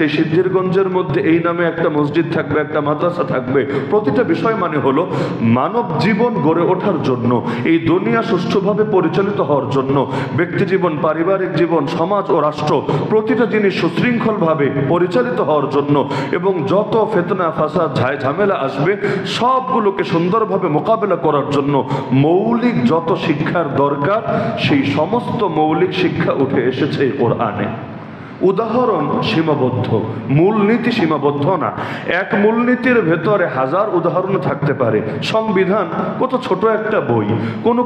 এই সিদ্ধিরগঞ্জের মধ্যে এই নামে একটা মসজিদ থাকবে, একটা মাদ্রাসা থাকবে। প্রতিটা বিষয় মানে হলো মানব জীবন গড়ে ওঠার জন্য, এই দুনিয়া সুষ্ঠুভাবে পরিচালিত হওয়ার জন্য, ব্যক্তি জীবন, পারিবারিক জীবন, সমাজ ও রাষ্ট্র প্রতিটা জিনিস সুশৃঙ্খলভাবে পরিচালিত হওয়ার জন্য এবং যত ফিতনা ফাসাদ ঝামেলা আসবে সবগুলোকে সুন্দরভাবে মোকাবেলা করার জন্য মৌলিক যত শিক্ষার দরকার সেই সমস্ত মৌলিক শিক্ষা উঠে এসেছে কোরআনে। উদাহরণ সীমাবদ্ধ, মূলনীতি সীমাবদ্ধ না। এক মূলনীতির ভেতরে হাজার উদাহরণ থাকতে পারে। সংবিধান কত ছোট একটা বই,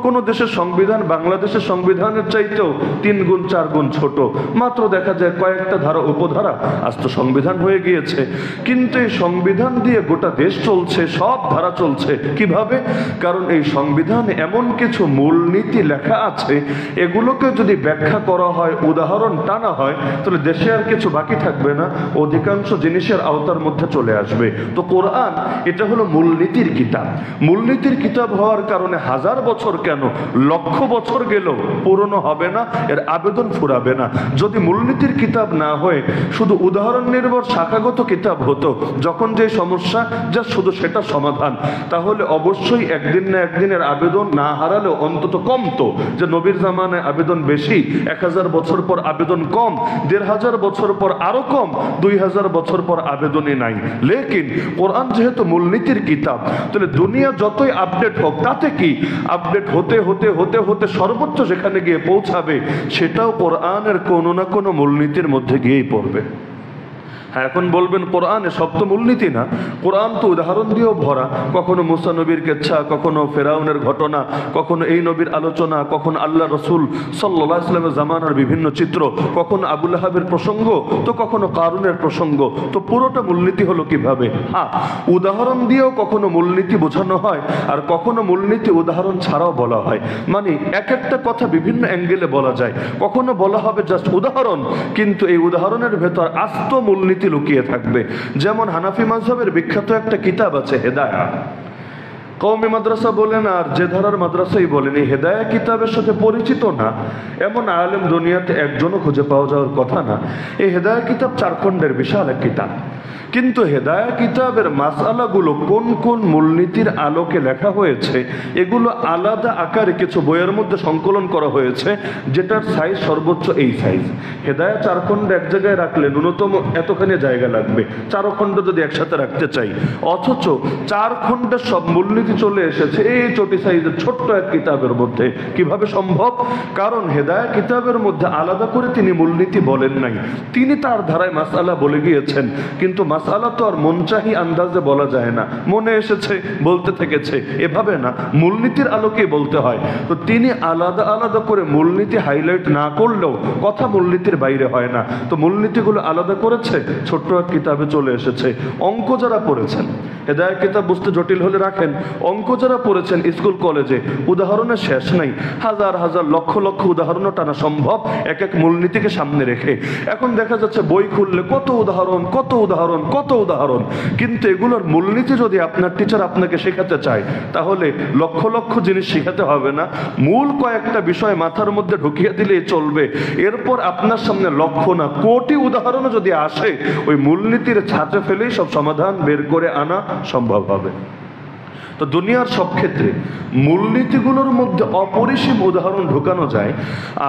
কোন দেশের সংবিধান বাংলাদেশের সংবিধানের চাইতেও 3 গুণ 4 গুণ ছোট, মাত্র দেখা যায় কয়েকটা ধারা উপধারা, আজ তো সংবিধান হয়ে গিয়েছে। কিন্তু এই সংবিধান দিয়ে গোটা দেশ চলছে, সব ধারা চলছে। কিভাবে? কারণ এই সংবিধানে এমন কিছু মূলনীতি লেখা আছে, এগুলোকে যদি ব্যাখ্যা করা হয়, উদাহরণ টানা হয়, তাহলে দেশে আর কিছু বাকি থাকবে না, অধিকাংশ জিনিসের আওতার মধ্যে চলে আসবে। তো কোরআন এটা হলো মূলনীতির কিতাব। মূলনীতির কিতাব হওয়ার কারণে হাজার বছর কেন, লক্ষ বছর গেলেও পুরনো হবে না, এর আবেদন ফুরাবে না। যদি মূলনীতির কিতাব না হয়ে শুধু উদাহরণ নির্ভর শাখাগত কিতাব হতো, যখন যে সমস্যা যা শুধু সেটা সমাধান, তাহলে অবশ্যই একদিন না একদিনের আবেদন না হারালেও অন্তত কমতো। যে নবীর জামানায় আবেদন বেশি, 1000 বছর পর আবেদন কম, 1500 বছর পর আরো কম, 2000 বছর পর আবেদনই নাই। লেকিন কোরআন যেহেতু মূলনীতির কিতাব, তাহলে দুনিয়া যতই আপডেট হোক, তাতে কি আপডেট হতে হতে হতে হতে সর্বোচ্চ যেখানে গিয়ে পৌঁছাবে সেটাও কোরআনের কোনো না কোনো মূলনীতির মধ্যে গিয়েই পড়বে। এখন বলবেন কোরআনে সব তো মূলনীতি না, কোরআন তো উদাহরণ দিয়েও ভরা। কখনো মুসা নবীর কেচ্ছা, কখনো ফেরাউনের ঘটনা, কখনো এই নবীর আলোচনা, কখনো আল্লাহ রসুল সাল্লাল্লাহু আলাইহি ওয়াসাল্লামের জামানার বিভিন্ন চিত্র, কখনো আবু লাহাবের প্রসঙ্গ, তো কখনো কারুনের প্রসঙ্গ। তো পুরোটা মূলনীতি হলো কিভাবে? হ্যাঁ, উদাহরণ দিয়েও কখনো মূলনীতি বোঝানো হয়, আর কখনো মূলনীতি উদাহরণ ছাড়াও বলা হয়। মানে এক একটা কথা বিভিন্ন অ্যাঙ্গেলে বলা যায়। কখনো বলা হবে জাস্ট উদাহরণ, কিন্তু এই উদাহরণের ভেতর আস্ত মূলনীতি লুকিয়ে থাকবে। যেমন হানাফি মাযহাবের বিখ্যাত একটা কিতাব আছে হেদায়া। কওমি মাদ্রাসা বলেন আর যে ধারার মাদ্রাসাই বলেন, এই হেদায়া কিতাবের সাথে পরিচিত না এমন আলেম দুনিয়াতে একজনও খুঁজে পাওয়া যাওয়ার কথা না। এই হেদায়া কিতাব 4 খণ্ডের বিশাল এক কিতাব, কিন্তু হেদায়া কিতাবের মাসআলাগুলো কোন কোন মূলনীতির আলোকে লেখা হয়েছে এগুলো আলাদা আকারে কিছু বইয়ের মধ্যে সংকলন করা হয়েছে, যেটার সাইজ সর্বোচ্চ এই সাইজ। হেদায়া 4 খণ্ড এক জায়গায় রাখলে ন্যূনতম এতখানি জায়গা লাগবে, 4 খণ্ড যদি একসাথে রাখতে চাই। অথচ 4 খণ্ডের সব মূলনীতি চলে এসেছে এই চটি সাইজের ছোট্ট এক কিতাবের মধ্যে। কিভাবে সম্ভব? কারণ হেদায়া কিতাবের মধ্যে আলাদা করে তিনি মূলনীতি বলেন নাই, তিনি তার ধারায় মাসআলা বলে গিয়েছেন। কিন্তু মাসআলা তো আর মনচাহি আন্দাজে বলা যায় না, মনে এসেছে বলতে থেকেছে, এভাবে না, মূলনীতির আলোকে বলতে হয়। তো তিনি আলাদা আলাদা করে মূলনীতি হাইলাইট না করলেও কথা মূলনীতির বাইরে হয় না। তো মূলনীতিগুলো আলাদা করেছে, ছোট্ট এক কিতাবে চলে এসেছে। অঙ্ক যারা পড়েছেন, হেদায়া কিতাব বুঝতে জটিল হলে রাখেন, অঙ্ক যারা পড়েছেন স্কুল কলেজে, উদাহরণের শেষ নাই, হাজার হাজার লক্ষ লক্ষ উদাহরণও টানা সম্ভব এক এক মূলনীতিকে সামনে রেখে। এখন দেখা যাচ্ছে বই খুললে কত উদাহরণ কত উদাহরণ কত উদাহরণ, কিন্তু এগুলোর মূলনীতি যদি আপনার টিচার আপনাকে শেখাতে চায় তাহলে লক্ষ লক্ষ জিনিস শেখাতে হবে না, মূল কয়েকটা বিষয় মাথার মধ্যে ঢুকিয়ে দিলেই চলবে। এরপর আপনার সামনে লক্ষ না কোটি উদাহরণও যদি আসে, ওই মূলনীতির ছাঁচে ফেলেই সব সমাধান বের করে আনা সম্ভব হবে। তো দুনিয়ার সব ক্ষেত্রে মূলনীতিগুলোর মধ্যে অপরিসীম উদাহরণ ঢোকানো যায়,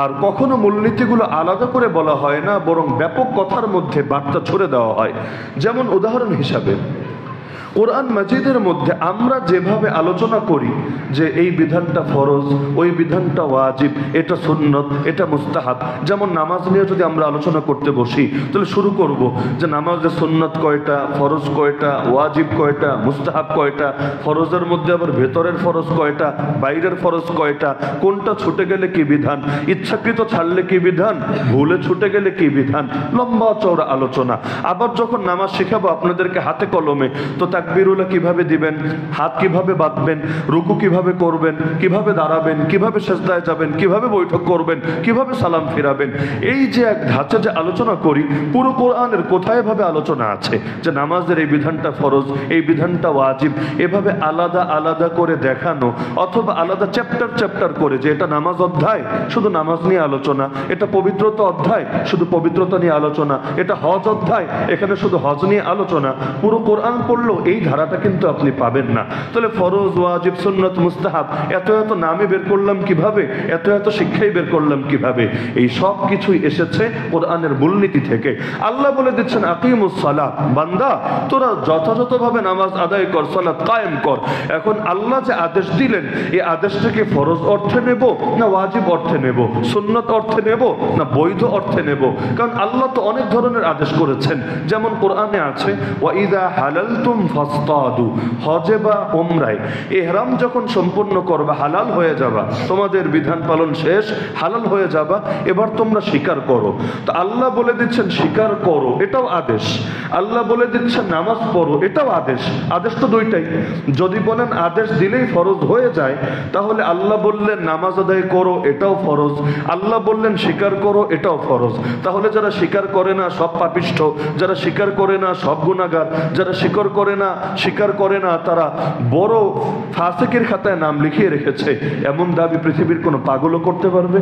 আর কখনো মূলনীতিগুলো আলাদা করে বলা হয় না, বরং ব্যাপক কথার মধ্যে বার্তা ছড়ে দেওয়া হয়। যেমন উদাহরণ হিসাবে কোরআন মাজিদের মধ্যে আমরা যেভাবে আলোচনা করি যে এই বিধানটা ফরজ, ওই বিধানটা ওয়াজিব, এটা সুন্নত, এটা মুস্তাহাব। যেমন নামাজ নিয়ে যদি আমরা আলোচনা করতে বসি, তাহলে শুরু করব যে নামাজের সুন্নত কয়টা, ফরজ কয়টা, ওয়াজিব কয়টা, মুস্তাহাব কয়টা, ফরজের মধ্যে আবার ভেতরের ফরজ কয়টা, বাইরের ফরজ কয়টা, কোনটা ছুটে গেলে কি বিধান, ইচ্ছাকৃত ছাড়লে কি বিধান, ভুলে ছুটে গেলে কি বিধান, লম্বা চওড়া আলোচনা। আবার যখন নামাজ শেখাবো আপনাদেরকে হাতে কলমে, তো তাকবীরুল্লাহ কিভাবে দিবেন, হাত কিভাবে বাঁধবেন, রুকু কিভাবে করবেন, কিভাবে দাঁড়াবেন, কিভাবে সেজদায় যাবেন, কিভাবে বৈঠক করবেন, কিভাবে সালাম ফিরাবেন, এই যে এক ধাঁচে যে আলোচনা করি, পুরো কোরআনের কোথায় ভাবে আলোচনা আছে যে নামাজের এই বিধানটা ফরজ, এই বিধানটা ওয়াজিব, এভাবে আলাদা আলাদা করে দেখানো, অথবা আলাদা চ্যাপ্টার চ্যাপ্টার করে যে এটা নামাজ অধ্যায় শুধু নামাজ নিয়ে আলোচনা, এটা পবিত্রতা অধ্যায় শুধু পবিত্রতা নিয়ে আলোচনা, এটা হজ অধ্যায় এখানে শুধু হজ নিয়ে আলোচনা, পুরো কোরআন পড়লেও এই ধারাটা কিন্তু আপনি পাবেন না। তাহলে ফরজ, ওয়াজিব, সুন্নত, মুস্তাহাব এত এত নামে বের করলাম কিভাবে, এত এত শিক্ষাই বের করলাম কিভাবে? এই সব কিছুই এসেছে কোরআনের মূলনীতি থেকে। আল্লাহ বলে দিচ্ছেন আকিমুস সালাত, বান্দা তোরা যথাযথভাবে নামাজ আদায় কর, সালাত কায়েম কর। এখন আল্লাহ যে আদেশ দিলেন, এই আদেশটাকে ফরজ অর্থে নেব না ওয়াজিব অর্থে নেব, সুন্নত অর্থে নেব না বৈধ অর্থে নেব? কারণ আল্লাহ তো অনেক ধরনের আদেশ করেছেন, যেমন কোরআনে আছে ওয়াইদা হালালতুম ফাসতাদু, হজে বা উমরায় ইহরাম যখন সম্পূর্ণ করবা, হালাল হয়ে যাবা, তোমাদের বিধান পালন শেষ, হালাল হয়ে যাবা, এবার তোমরা স্বীকার করো। তো আল্লাহ বলে দিচ্ছেন স্বীকার করো, এটাও আদেশ। আল্লাহ বলে দিচ্ছেন নামাজ পড়ো, এটাও আদেশ। আদেশ তো দুইটাই। যদি বলেন আদেশ দিলেই ফরজ হয়ে যায়, তাহলে আল্লাহ বললেন নামাজ আদায় করো, এটাও ফরজ। আল্লাহ বললেন স্বীকার করো, এটাও ফরজ। তাহলে যারা স্বীকার করে না সব পাপিষ্ঠ, যারা স্বীকার করে না সব গুনাহগার, যারা স্বীকার করে না তারা বড় ফাসিকের খাতায় নাম লিখিয়ে রেখেছে, এমন দাবি পৃথিবীর কোনো পাগলও করতে পারবে?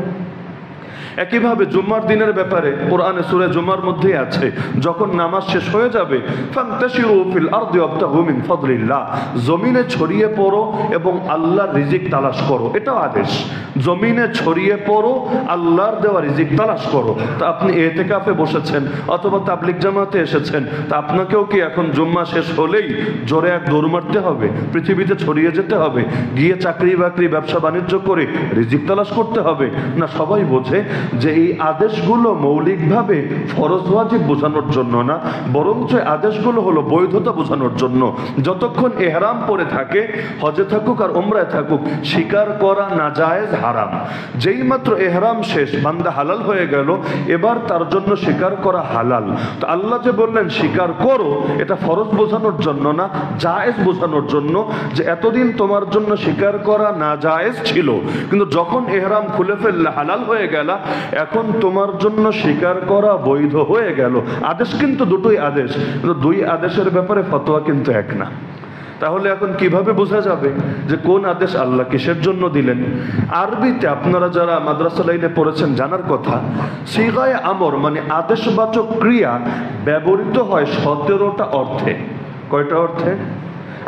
একইভাবে জুম্মার দিনের ব্যাপারে কোরআনে সূরা জুমার মধ্যেই আছে, যখন নামাজ শেষ হয়ে যাবে ফান্তাশিরু ফিল আরদি ওয়াবতাগু মিন ফাদলিল্লাহ, জমিনে ছড়িয়ে পড়ো এবং আল্লাহর রিজিক তালাশ করো, এটাও আদেশ। জমিনে ছড়িয়ে পড়ো, আল্লাহর দেওয়া রিজিক তালাশ করো। তা আপনি ইতিকাফে বসেছেন অথবা তাবলিগ জামাতে এসেছেন, তা আপনাকেও কি এখন জুম্মা শেষ হলেই জোরে এক দৌড় মারতে হবে, পৃথিবীতে ছড়িয়ে যেতে হবে, গিয়ে চাকরি বাকরি ব্যবসা বাণিজ্য করে রিজিক তালাশ করতে হবে? না, সবাই বোঝে যে এই আদেশগুলো মৌলিকভাবে ফরজ ওয়াজিব বোঝানোর জন্য না, বরঞ্চ আদেশগুলো হলো বৈধতা বোঝানোর জন্য। যতক্ষণ ইহরাম পরে থাকে, হজে থাকুক আর উমরায় থাকুক, স্বীকার করা নাজায়েজ, হারাম। যেই মাত্র ইহরাম শেষ, বান্দা হালাল হয়ে গেল, এবার তার জন্য স্বীকার করা হালাল। তো আল্লাহ যে বললেন স্বীকার করো, এটা ফরজ বোঝানোর জন্য না, জায়েজ বোঝানোর জন্য, যে এতদিন তোমার জন্য স্বীকার করা নাজায়েজ ছিল, কিন্তু যখন ইহরাম খুলে ফেললে, হালাল হয়ে গেল, এখন তোমার জন্য স্বীকার করা বৈধ হয়ে গেল। আদেশ কিন্তু দুটোই আদেশ, কিন্তু দুই আদেশের ব্যাপারে ফতোয়া কিন্তু এক না। তাহলে এখন কিভাবে বোঝা যাবে যে কোন আদেশ আল্লাহ কিসের জন্য দিলেন? আরবিতে আপনারা যারা মাদ্রাসা লাইনে পড়েছেন জানার কথা, সিগায়ে আমর মানে আদেশবাচক ক্রিয়া ব্যবহৃত হয় 17টা অর্থে। কয়টা অর্থে?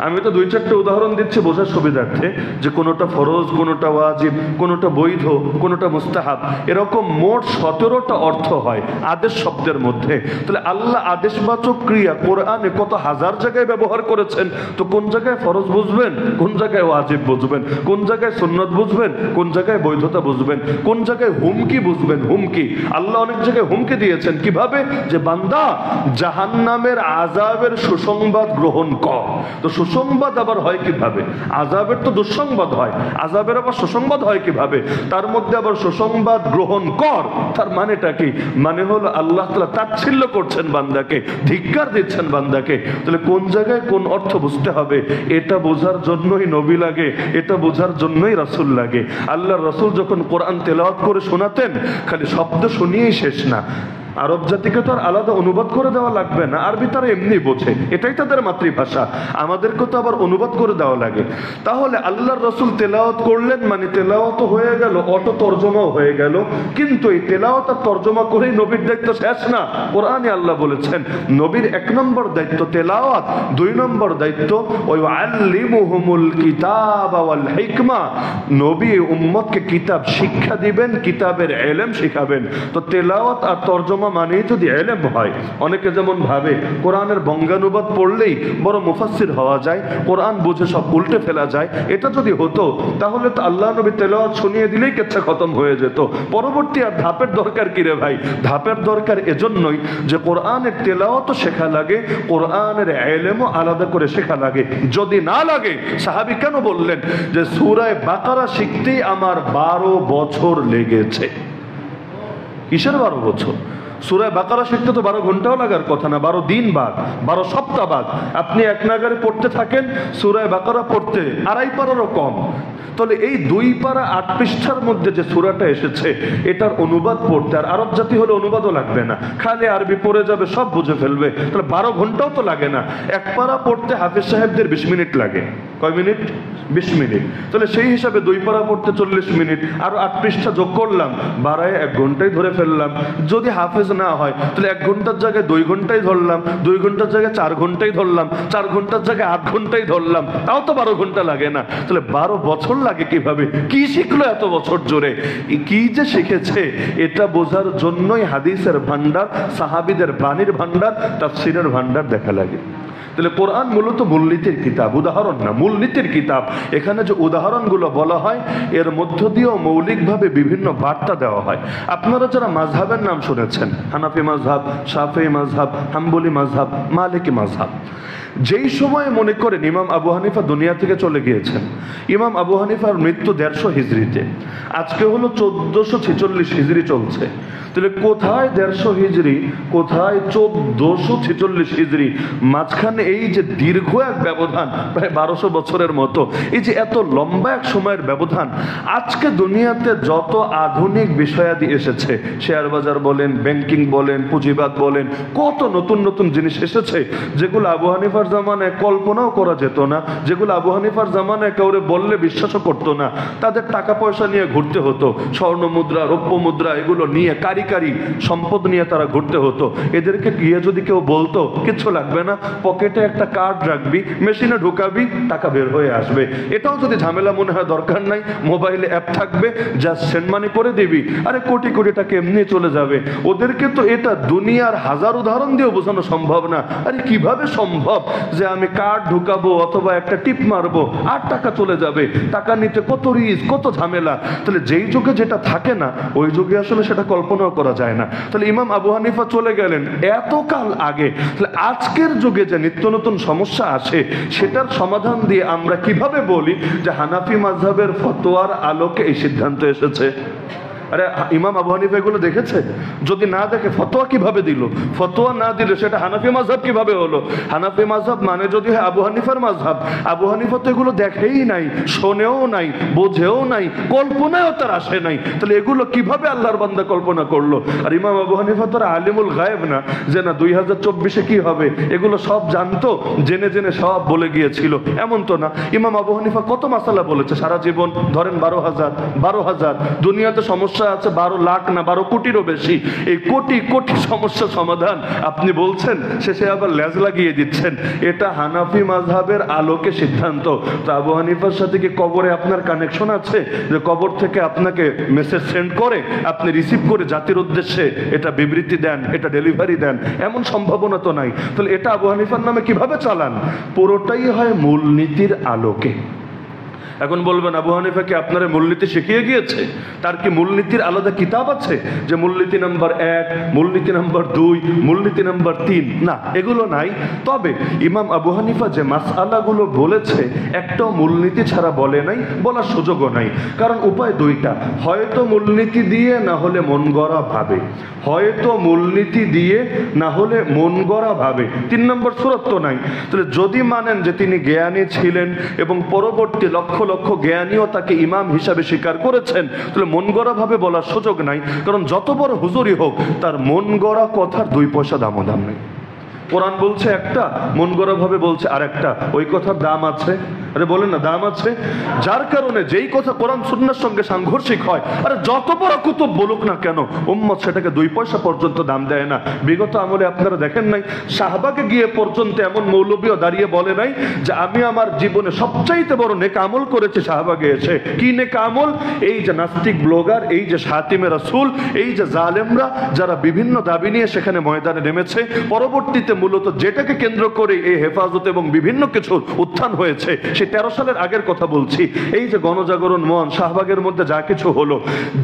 আমি তো 2-4টা উদাহরণ দিচ্ছি বোঝার সুবিধার্থে, যে কোনোটা ফরজ, কোনোটা ওয়াজিব, কোনোটা বৈধ, কোনোটা মুস্তাহাব, এরকম মোট 17টা অর্থ হয় আদেশ শব্দের মধ্যে। তাহলে আল্লাহ আদেশবাচক ক্রিয়া কোরআনে কত হাজার জায়গায় ব্যবহার করেছেন, তো কোন জায়গায় ফরজ বুঝবেন, কোন জায়গায় ওয়াজিব বুঝবেন, কোন জায়গায় সুন্নত বুঝবেন, কোন জায়গায় বৈধতা বুঝবেন, কোন জায়গায় হুমকি বুঝবেন। হুমকি আল্লাহ অনেক জায়গায় হুমকি দিয়েছেন, কিভাবে? যে বান্দা জাহান্নামের আযাবের সুসংবাদ গ্রহণ কর। তো সুসংবাদ আবার হয় কিভাবে? আযাবের তো দুঃসংবাদ হয়, আযাবের আবার সুসংবাদ হয় কিভাবে? তার মধ্যে আবার সুসংবাদ গ্রহণ কর, তার মানেটা কি? মানে হলো আল্লাহ তাআলা তাচ্ছিল্য করছেন বান্দাকে, ধিক্কার দিচ্ছেন বান্দাকে। তাহলে কোন জায়গায় কোন অর্থ বুঝতে হবে, এটা বোঝার জন্যই নবী লাগে, এটা বোঝার জন্যই রাসূল লাগে। আল্লাহর রাসূল যখন কোরআন তেলাওয়াত করে শোনাতেন, খালি শব্দ শুনিয়েই শেষ না, আরব জাতিকে তো আর আলাদা অনুবাদ করে দেওয়া লাগবে না, আরবি তারা এমনি বোঝে, এটাই তাদের মাতৃভাষা। আমাদেরকে তো আবার অনুবাদ করে দেওয়া লাগে। তাহলে আল্লাহর রাসূল তেলাওয়াত করলেন মানে তেলাওয়াত হয়ে গেল, অটো তর্জমাও হয়ে গেল। কিন্তু এই তেলাওয়াত আর তর্জমা করেই নবীর দায়িত্ব শেষ না। কোরআনে আল্লাহ বলেছেন নবীর 1 নম্বর দায়িত্ব তেলাওয়াত, 2 নম্বর দায়িত্ব ওই আল্লিমুহুমুল কিতাব ওয়াল হিকমা, নবী উম্মতকে কিতাব শিক্ষা দিবেন, কিতাবের ইলম শিখাবেন। তো তেলাওয়াত আর তর্জমা মানেই যদি ইলম হয়। অনেকে যেমন ভাবে কোরআনের বঙ্গানুবাদ পড়লেই বড় মুফাসসির হওয়া যায়, কোরআন বুঝে সব উল্টে ফেলা যায়। এটা যদি হতো তাহলে তো আল্লাহ নবী তেলাওয়াত শুনিয়ে দিলেই কেচ্ছা খতম হয়ে যেত। পরবর্তী আর ধাপের দরকার কি রে ভাই? ধাপের দরকার এজন্যই যে কোরআনের তেলাওয়াতও শেখা লাগে, কোরআনের ইলমও আলাদা করে শেখা লাগে। যদি না লাগে, সাহাবী কেন বললেন যে সূরা বাকারা শিখতেই আমার 12 বছর লেগেছে। কিসের 12 বছর? সূরা বাকারা শিখতে তো 12 ঘন্টাও লাগার কথা না, 12 দিন বাদ, 12 সপ্তাহ বাদ আপনি এক নাগারে পড়তে থাকেন সূরা বাকারা পড়তে 2.5 পারারও কম। তাহলে এই 2 পারা 8 পৃষ্ঠার মধ্যে যে সূরাটা এসেছে এটার অনুবাদ পড়তে, আর আরব জাতি হলে অনুবাদও লাগবে না, খালি আরবি পড়ে যাবে, সব বুঝে ফেলবে, তাহলে 12 ঘন্টাও তো লাগে না। এক পারা পড়তে হাফেজ সাহেবদের 20 মিনিট লাগে। কয় মিনিট? 20 মিনিট। তাহলে সেই হিসাবে 2 পারা পড়তে 40 মিনিট, আর 8 পৃষ্ঠা যোগ করলাম, বাড়ায় 1 ঘন্টায় ধরে ফেললাম। যদি হাফেজ না হয় তাহলে 1 ঘন্টার জায়গায় 2 ঘন্টায় ধরলাম, 2 ঘন্টার জায়গায় 4 ঘন্টায় ধরলাম, 4 ঘন্টার জায়গায় 8 ঘন্টায় ধরলাম, তাও তো 12 ঘন্টা লাগে না। তাহলে 12 বছর লাগে কিভাবে? কি শিখলো এত বছর জুড়ে? কি যে শিখেছে এটা বোঝার জন্যই হাদিসের ভান্ডার, সাহাবীদের বাণীর ভান্ডার, তাফসীরের ভান্ডার দেখা লাগে। তাহলে কোরআন মূলত মূলনীতির কিতাব, উদাহরণ না, মূলনীতির কিতাব। এখানে যে উদাহরণগুলো বলা হয় এর মধ্য দিয়েও মৌলিকভাবে বিভিন্ন বার্তা দেওয়া হয়। আপনারা যারা মাযহাবের নাম শুনেছেন, হানাফি মাযহাব, শাফিঈ মাযহাব, হাম্বলি মাযহাব, মালিকি মাযহাব, যেই সময় মনে করেন ইমাম আবু হানিফা দুনিয়া থেকে চলে গিয়েছেন, ইমাম আবু হানিফার মৃত্যু 150 হিজরিতে, আজকে হলো 1446 হিজরি চলছে। তাহলে কোথায় 150 হিজরি, কোথায় 1446 হিজরি, মাঝখানে এই যে দীর্ঘ এক ব্যবধান, প্রায় 1200 বছরের মতো, এই যে এত লম্বা এক সময়ের ব্যবধান, আজকে দুনিয়াতে যত আধুনিক বিষয়াদি এসেছে, শেয়ার বাজার বলেন, ব্যাংকিং বলেন, পুঁজিবাদ বলেন, কত নতুন নতুন জিনিস এসেছে যেগুলো আবু হানিফার জামানায় কল্পনাও করা যেত না, যেগুলো আবু হানিফার জামানায় কাউরে বললে বিশ্বাসও করতো না। তাদের টাকা পয়সা নিয়ে ঘুরতে হতো, স্বর্ণ মুদ্রা, রৌপ্য মুদ্রা, এগুলো নিয়ে কারিকারি সম্পদ নিয়ে তারা ঘুরতে হতো। এদেরকে গিয়ে যদি কেউ বলতো কিচ্ছু লাগবে না, পকেটে একটা কার্ড রাখবি, মেশিনে ঢুকাবি, টাকা বের হয়ে আসবে, এটাও যদি ঝামেলা মনে হয় দরকার নাই, মোবাইলে অ্যাপ থাকবে, জাস্ট সেন্ড মানি করে দিবি, আরে কোটি কোটি টাকা এমনি চলে যাবে। ওদেরকে তো এটা দুনিয়ার হাজার উদাহরণ দিয়ে বোঝানো সম্ভব না। আরে কিভাবে সম্ভব যে আমি কার্ড ঢুকাবো অথবা একটা টিপ মারবো আর টাকা চলে যাবে? টাকা নিতে কত রিস্ক, কত ঝামেলা। তাহলে যেই যুগে যেটা থাকে না ওই যুগে আসলে সেটা কল্পনাও করা যায় না। তাহলে ইমাম আবু হানিফা চলে গেলেন এত কাল আগে। তাহলে আজকের যুগে যে নিত্য নতুন সমস্যা আসে সেটার সমাধান দিয়ে আমরা কিভাবে বলি যে হানাফি মাযহাবের ফতোয়ার আলোকে এই সিদ্ধান্ত এসেছে? আরে ইমাম আবু হানিফা এগুলো দেখেছে? যদি না দেখে ফতোয়া কিভাবে দিল? ফতোয়া না দিলে সেটা হানাফি মাযহাব কিভাবে হলো? হানাফি মাযহাব মানে যদি হয় আবু হানিফার মাযহাব, আবু হানিফা তো এগুলো দেখেই নাই, শোনেও নাই, বোঝেও নাই, কল্পনায়ও তার আসে নাই। তাহলে এগুলো কিভাবে আল্লাহর বান্দা কল্পনা করলো? আর ইমাম আবু হানিফা তো আলিমুল গায়েব না যে না 2024-এ কি হবে এগুলো সব জানতো, জেনে জেনে সব বলে গিয়েছিল, এমন তো না। ইমাম আবু হানিফা কত মাসালা বলেছে সারা জীবন, ধরেন 12,000। দুনিয়াতে সমস্যা আছে 12 লাখ না 12 কোটিরও বেশি। এই কোটি কোটি সমস্যা সমাধান আপনি বলছেন, শেষে আবার লেজ লাগিয়ে দিচ্ছেন এটা হানাফি মাযহাবের আলোকে সিদ্ধান্ত। তো আবু হানিফার সাথে কি কবরে আপনার কানেকশন আছে যে কবর থেকে আপনাকে মেসেজ সেন্ড করে আপনি রিসিভ করে জাতির উদ্দেশ্যে এটা বিবৃতি দেন, এটা ডেলিভারি দেন? এমন সম্ভাবনা তো নাই। তাহলে এটা আবু হানিফার নামে কিভাবে চালান? পুরোটাই হয় মূলনীতির আলোকে। এখন বলবেন আবু হানিফা কি আপনারা মূলনীতি শিখিয়ে গিয়েছে? তার কি মূলনীতির আলাদা কিতাব আছে যে মূলনীতি নাম্বার 1, মূলনীতি নাম্বার 2, মূলনীতি নাম্বার 3? না, এগুলো নাই। তবে ইমাম আবু হানিফা যে মাসআলাগুলো বলেছে একটাও মূলনীতি ছাড়া বলে নাই, বলার সুযোগও নাই। কারণ উপায় দুইটা, হয়তো মূলনীতি দিয়ে না হলে মন গড়া ভাবে, হয়তো মূলনীতি দিয়ে না হলে মন গড়া ভাবে। 3 নম্বর সুরত তো নাই। তাহলে যদি মানেন যে তিনি জ্ঞানী ছিলেন এবং পরবর্তী লক্ষ লক্ষ জ্ঞানীও তাকে ইমাম হিসাবে স্বীকার করেছেন, তাহলে মন গড়া ভাবে বলার সুযোগ নাই। কারণ যত বড় হুজুরই হোক তার মন গড়া কথার 2 পয়সা দামও দাম নেই। কোরআন বলছে একটা, মন গড়া ভাবে বলছে আর একটা, ওই কথার দাম আছে? আরে বলেন না, দাম আছে। যার কারণে যেই কথা কোরআন সুন্নাহর সঙ্গে সাংঘর্ষিক হয়, আরে যত বড় কুতুব বলুক না কেন উম্মত সেটাকে 2 পয়সা পর্যন্ত দাম দেয় না। বিগত আমলে আপনারা দেখেন নাই, শাহবাগে গিয়ে পর্যন্ত এমন মৌলবীও দাঁড়িয়ে বলে নাই যে আমি আমার জীবনে সবচাইতে বড় নেক আমল করেছি শাহবাগে এসে। কি নেক আমল? এই যে নাস্তিক ব্লগার, এই যে শাতিমে রাসূল, এই যে জালেমরা যারা বিভিন্ন দাবি নিয়ে সেখানে ময়দানে নেমেছে, পরবর্তীতে মূলত যেটাকে কেন্দ্র করে এই হেফাজত এবং বিভিন্ন কিছুর উত্থান হয়েছে, সে 13 সালের আগের কথা বলছি। এই যে গণজাগরণ মন, শাহবাগের মধ্যে যা কিছু হলো,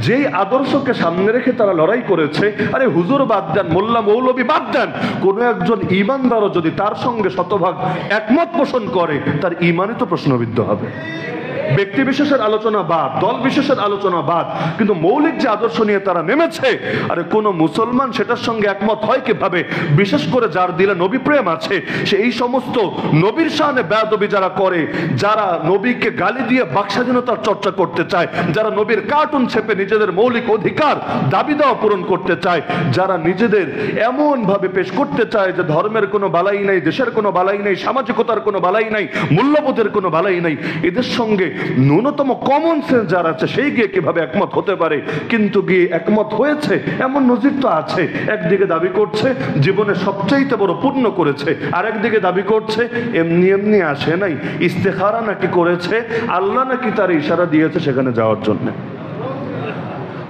যেই আদর্শকে সামনে রেখে তারা লড়াই করেছে, আরে হুজুর বাদ দেন, মোল্লা মৌলবী বাদ দেন, কোন একজন ঈমানদারও যদি তার সঙ্গে শতভাগ একমত পোষণ করে তার ঈমানই তো প্রশ্নবিদ্ধ হবে। ব্যক্তি বিশেষের আলোচনা বাদ, দল বিশেষের আলোচনা বাদ, কিন্তু মৌলিক যে আদর্শ নিয়ে তারা নেমেছে, আরে কোন মুসলমান সেটার সঙ্গে একমত হয় কিভাবে? বিশেষ করে যার দিলে নবী প্রেম আছে, সে এই সমস্ত নবীর শানে বেয়াদবি যারা করে, যারা নবীকে গালি দিয়ে বাকস্বাধীনতার চর্চা করতে চায়, যারা নবীর কার্টুন ছেপে নিজেদের মৌলিক অধিকার দাবি দেওয়া পূরণ করতে চায়, যারা নিজেদের এমন ভাবে পেশ করতে চায় যে ধর্মের কোনো বালাই নাই, দেশের কোনো বালাই নাই, সামাজিকতার কোনো বালাই নাই, মূল্যবোধের কোনো বালাই নাই, এদের সঙ্গে ন্যূনতম কমন সেন্স যার আছে সেই গিয়ে কিভাবে একমত হতে পারে? কিন্তু গিয়ে একমত হয়েছে এমন নজির তো আছে। একদিকে দাবি করছে জীবনে সবচাইতে বড় পুণ্য করেছে, আর একদিকে দাবি করছে এমনি এমনি আসে নাই, ইস্তেখারা নাকি করেছে, আল্লাহ নাকি তার ইশারা দিয়েছে সেখানে যাওয়ার জন্য।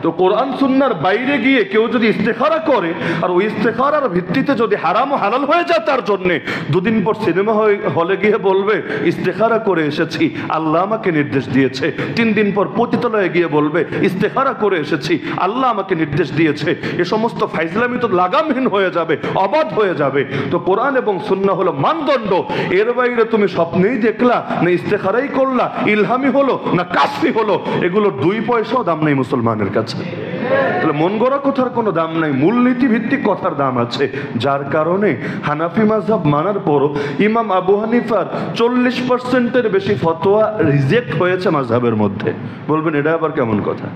তো কোরআন সুন্নাহর বাইরে গিয়ে কেউ যদি ইস্তেখারা করে, আর ওই ইস্তেখারার ভিত্তিতে যদি হারাম ও হালাল হয়ে যায় তার জন্য, দুদিন পর সিনেমা হলে গিয়ে বলবে ইস্তেখারা করে এসেছি, আল্লাহ আমাকে নির্দেশ দিয়েছে। 3 দিন পর পতিতালয়ে গিয়ে বলবে ইস্তেখারা করে এসেছি, আল্লাহ আমাকে নির্দেশ দিয়েছে। এ সমস্ত ফাইজলামি তো লাগামহীন হয়ে যাবে, অবাধ হয়ে যাবে। তো কোরআন এবং সুন্নাহ হলো মানদণ্ড, এর বাইরে তুমি স্বপ্নেই দেখলা না ইস্তেখারাই করলা, ইলহামি হলো না কাশফি হলো, এগুলো 2 পয়সাও দাম নেই মুসলমানের কাছে। তাহলে মন গড়া কথার কোনো দাম নাই, মূলনীতি ভিত্তিক কথার দাম আছে। যার কারণে হানাফি মাযহাব মানার পরও ইমাম আবু হানিফার 40%-এর বেশি ফতোয়া রিজেক্ট হয়েছে মাযহাবের মধ্যে। বলবেন এটা আবার কেমন কথা?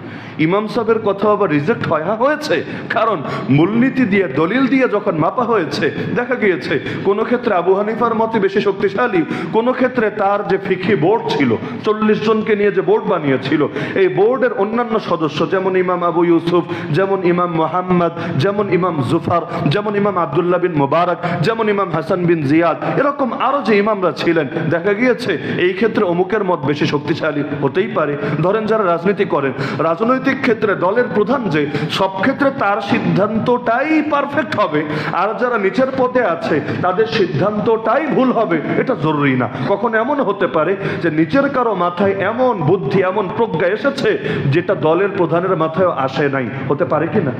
ইমাম সাহেবের কথা আবার রিজেক্ট হয়? হ্যাঁ হয়েছে, কারণ মূলনীতি দিয়ে দলিল দিয়ে যখন মাপা হয়েছে দেখা গিয়েছে কোনো ক্ষেত্রে আবু হানিফার মতে বেশি শক্তিশালী, কোনো ক্ষেত্রে তার যে ফিকহি বোর্ড ছিল, 40 জনকে নিয়ে যে বোর্ড বানিয়েছিল, এই বোর্ডের অন্যান্য সদস্য যেমন ইমাম আবু ইউসুফ, যেমন ইমাম মুহাম্মদ, যেমন ইমাম জুফার, যেমন ইমাম আব্দুল্লাহ বিন মুবারক, যেমন ইমাম হাসান বিন জিয়াদ, এরকম আরো যে ইমামরা ছিলেন, দেখা গিয়েছে এই ক্ষেত্রে অমুকের মত বেশি শক্তিশালী হতেই পারে। ধরেন যারা রাজনীতি করেন, রাজনৈতিক ক্ষেত্রে দলের প্রধান যে, সব ক্ষেত্রে তার সিদ্ধান্তটাই পারফেক্ট হবে, আর যারা নিচের পদে আছে তাদের সিদ্ধান্তটাই ভুল হবে, এটা জরুরি না। কখন এমন হতে পারে যে নিচের কারো মাথায় এমন বুদ্ধি, এমন প্রজ্ঞা এসেছে যেটা দলের প্রধানের মাথায় আসে নাই, হতে পারে কিনা?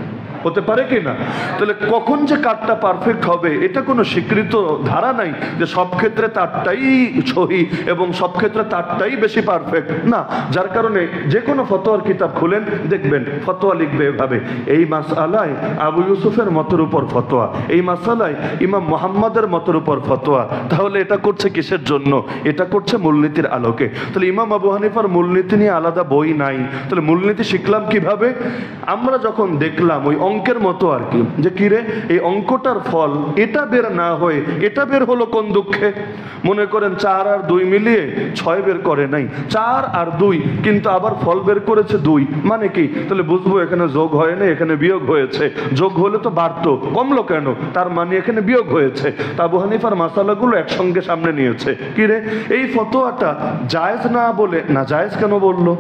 হতে পারে কিনা? তাহলে কখন যে কারটা পারফেক্ট হবে এটা কোনো স্বীকৃত ধারা নাই যে সব ক্ষেত্রে তারটাই সহি এবং সব ক্ষেত্রে তারটাই বেশি পারফেক্ট না। যার কারণে যে কোনো ফতোয়ার কিতাব খুলেন দেখবেন ফতোয়া লিখবে এভাবে, এই মাসআলায় আবু ইউসুফের মতের উপর ফতোয়া, এই মাসআলায় ইমাম মুহাম্মাদের মতের উপর ফতোয়া। তাহলে এটা করছে কিসের জন্য? এটা করছে মূলনীতির আলোকে। তাহলে ইমাম আবু হানিফার মূলনীতি নিয়ে আলাদা বই নাই, তাহলে মূলনীতি শিখলাম কিভাবে? আমরা যখন দেখলাম ওই অঙ্কের মতো আর কি, যে কিরে এই অঙ্কটার ফল এটা বের না হয়ে এটা বের হলো কোন দুঃখে? মনে করেন 4 আর 2 মিলিয়ে 6 বের করে নাই, 4 আর 2 কিন্তু আবার ফল বের করেছে 2, মানে কি? তাহলে বুঝবো এখানে যোগ হয় না, এখানে বিয়োগ হয়েছে। যোগ হলে তো বাড়তো, কমলো কেন? তার মানে এখানে বিয়োগ হয়েছে। তা আবু হানিফার মাসালাগুলো একসঙ্গে সামনে নিয়েছে। কিরে এই ফতোয়াটা জায়েজ না বলে না জায়েজ কেন বললো,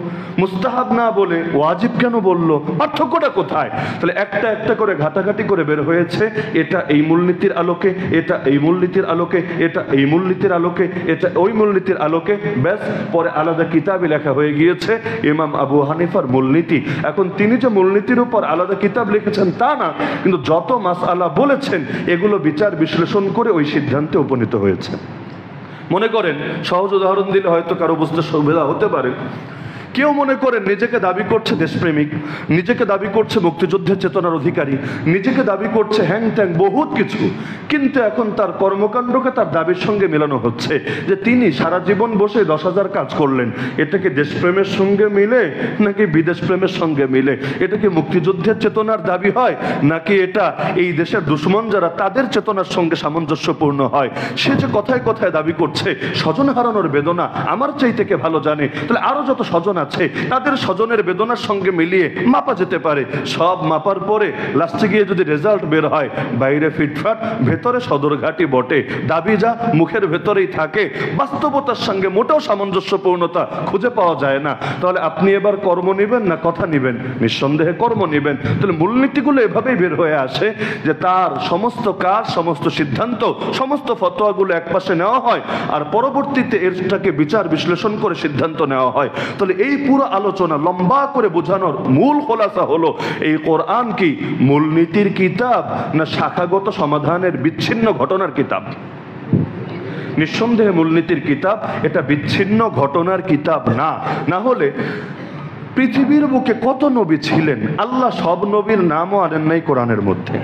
মুস্তাহাব না বলে ওয়াজিব কেন বললো, পার্থক্যটা কোথায়? তাহলে একটা একটা করে ঘাটাঘাটি করে বের হয়েছে, এটা এই মূলনীতির আলোকে, এটা এই মূলনীতির আলোকে, এটা এই মূলনীতির আলোকে, এটা ওই মূলনীতির আলোকে, ব্যাস পরে আলাদা কিতাবে লেখা হয়ে গিয়েছে ইমাম আবু হানিফার মূলনীতি। এখন তিনি যে মূলনীতির উপর আলাদা কিতাব লিখেছেন তা না, কিন্তু যত মাসআলা বলেছেন এগুলো বিচার বিশ্লেষণ করে ওই সিদ্ধান্তে উপনীত হয়েছে। মনে করেন সহজ উদাহরণ দিলে হয়তো কারো বুঝতে সুবিধা হতে পারে। কেউ মনে করেন নিজেকে দাবি করছে দেশপ্রেমিক, নিজেকে দাবি করছে মুক্তিযুদ্ধের চেতনার অধিকারী, নিজেকে দাবি করছে হ্যাং ত্যাং বহুত কিছু, কিন্তু এখন তার কর্মকাণ্ডকে তার দাবির সঙ্গে মেলানো হচ্ছে যে তিনি সারা জীবন বসে 10,000 কাজ করলেন। এটা কি দেশপ্রেমের সঙ্গে মিলে নাকি বিদেশ প্রেমের সঙ্গে মিলে? এটা কি মুক্তিযুদ্ধের চেতনার দাবি হয় নাকি এটা এই দেশের দুশ্মন যারা তাদের চেতনার সঙ্গে সামঞ্জস্যপূর্ণ হয়? সে যে কথায় কথায় দাবি করছে স্বজন হারানোর বেদনা আমার চাইতে কে ভালো জানে, তাহলে আরো যত স্বজন আছে তাদের স্বজনের বেদনার সঙ্গে মিলিয়ে মাপা যেতে পারে। সব মাপার পরে লাস্টে গিয়ে যদি রেজাল্ট বের হয় বাইরে ফিটফাট ভেতরে সদরঘাটি বটে, দাবি যা মুখের ভেতরেই থাকে, বাস্তবতার সঙ্গে মোটেও সামঞ্জস্যপূর্ণতা খুঁজে পাওয়া যায় না, তাহলে আপনি এবার কর্ম নেবেন না কথা নেবেন? নিঃসন্দেহে কর্ম নেবেন। তাহলে মূলনীতিগুলো এভাবেই বের হয়ে আসে যে তার সমস্ত কাজ, সমস্ত সিদ্ধান্ত, সমস্ত ফতোয়াগুলো একপাশে নেওয়া হয় আর পরবর্তীতে এরটাকে বিচার বিশ্লেষণ করে সিদ্ধান্ত নেওয়া হয়। তাহলে এই পুরো আলোচনা লম্বা করে বোঝানোর মূল খোলাসা হলো এই কোরআন কি মূলনীতির কিতাব না শাখাগত সমাধানের বিচ্ছিন্ন ঘটনার কিতাব? নিঃসন্দেহে মূলনীতির কিতাব, এটা বিচ্ছিন্ন ঘটনার কিতাব না। না হলে পৃথিবীর বুকে কত নবী ছিলেন, আল্লাহ সব নবীর নামও আনেন নাই কোরআনের মধ্যে।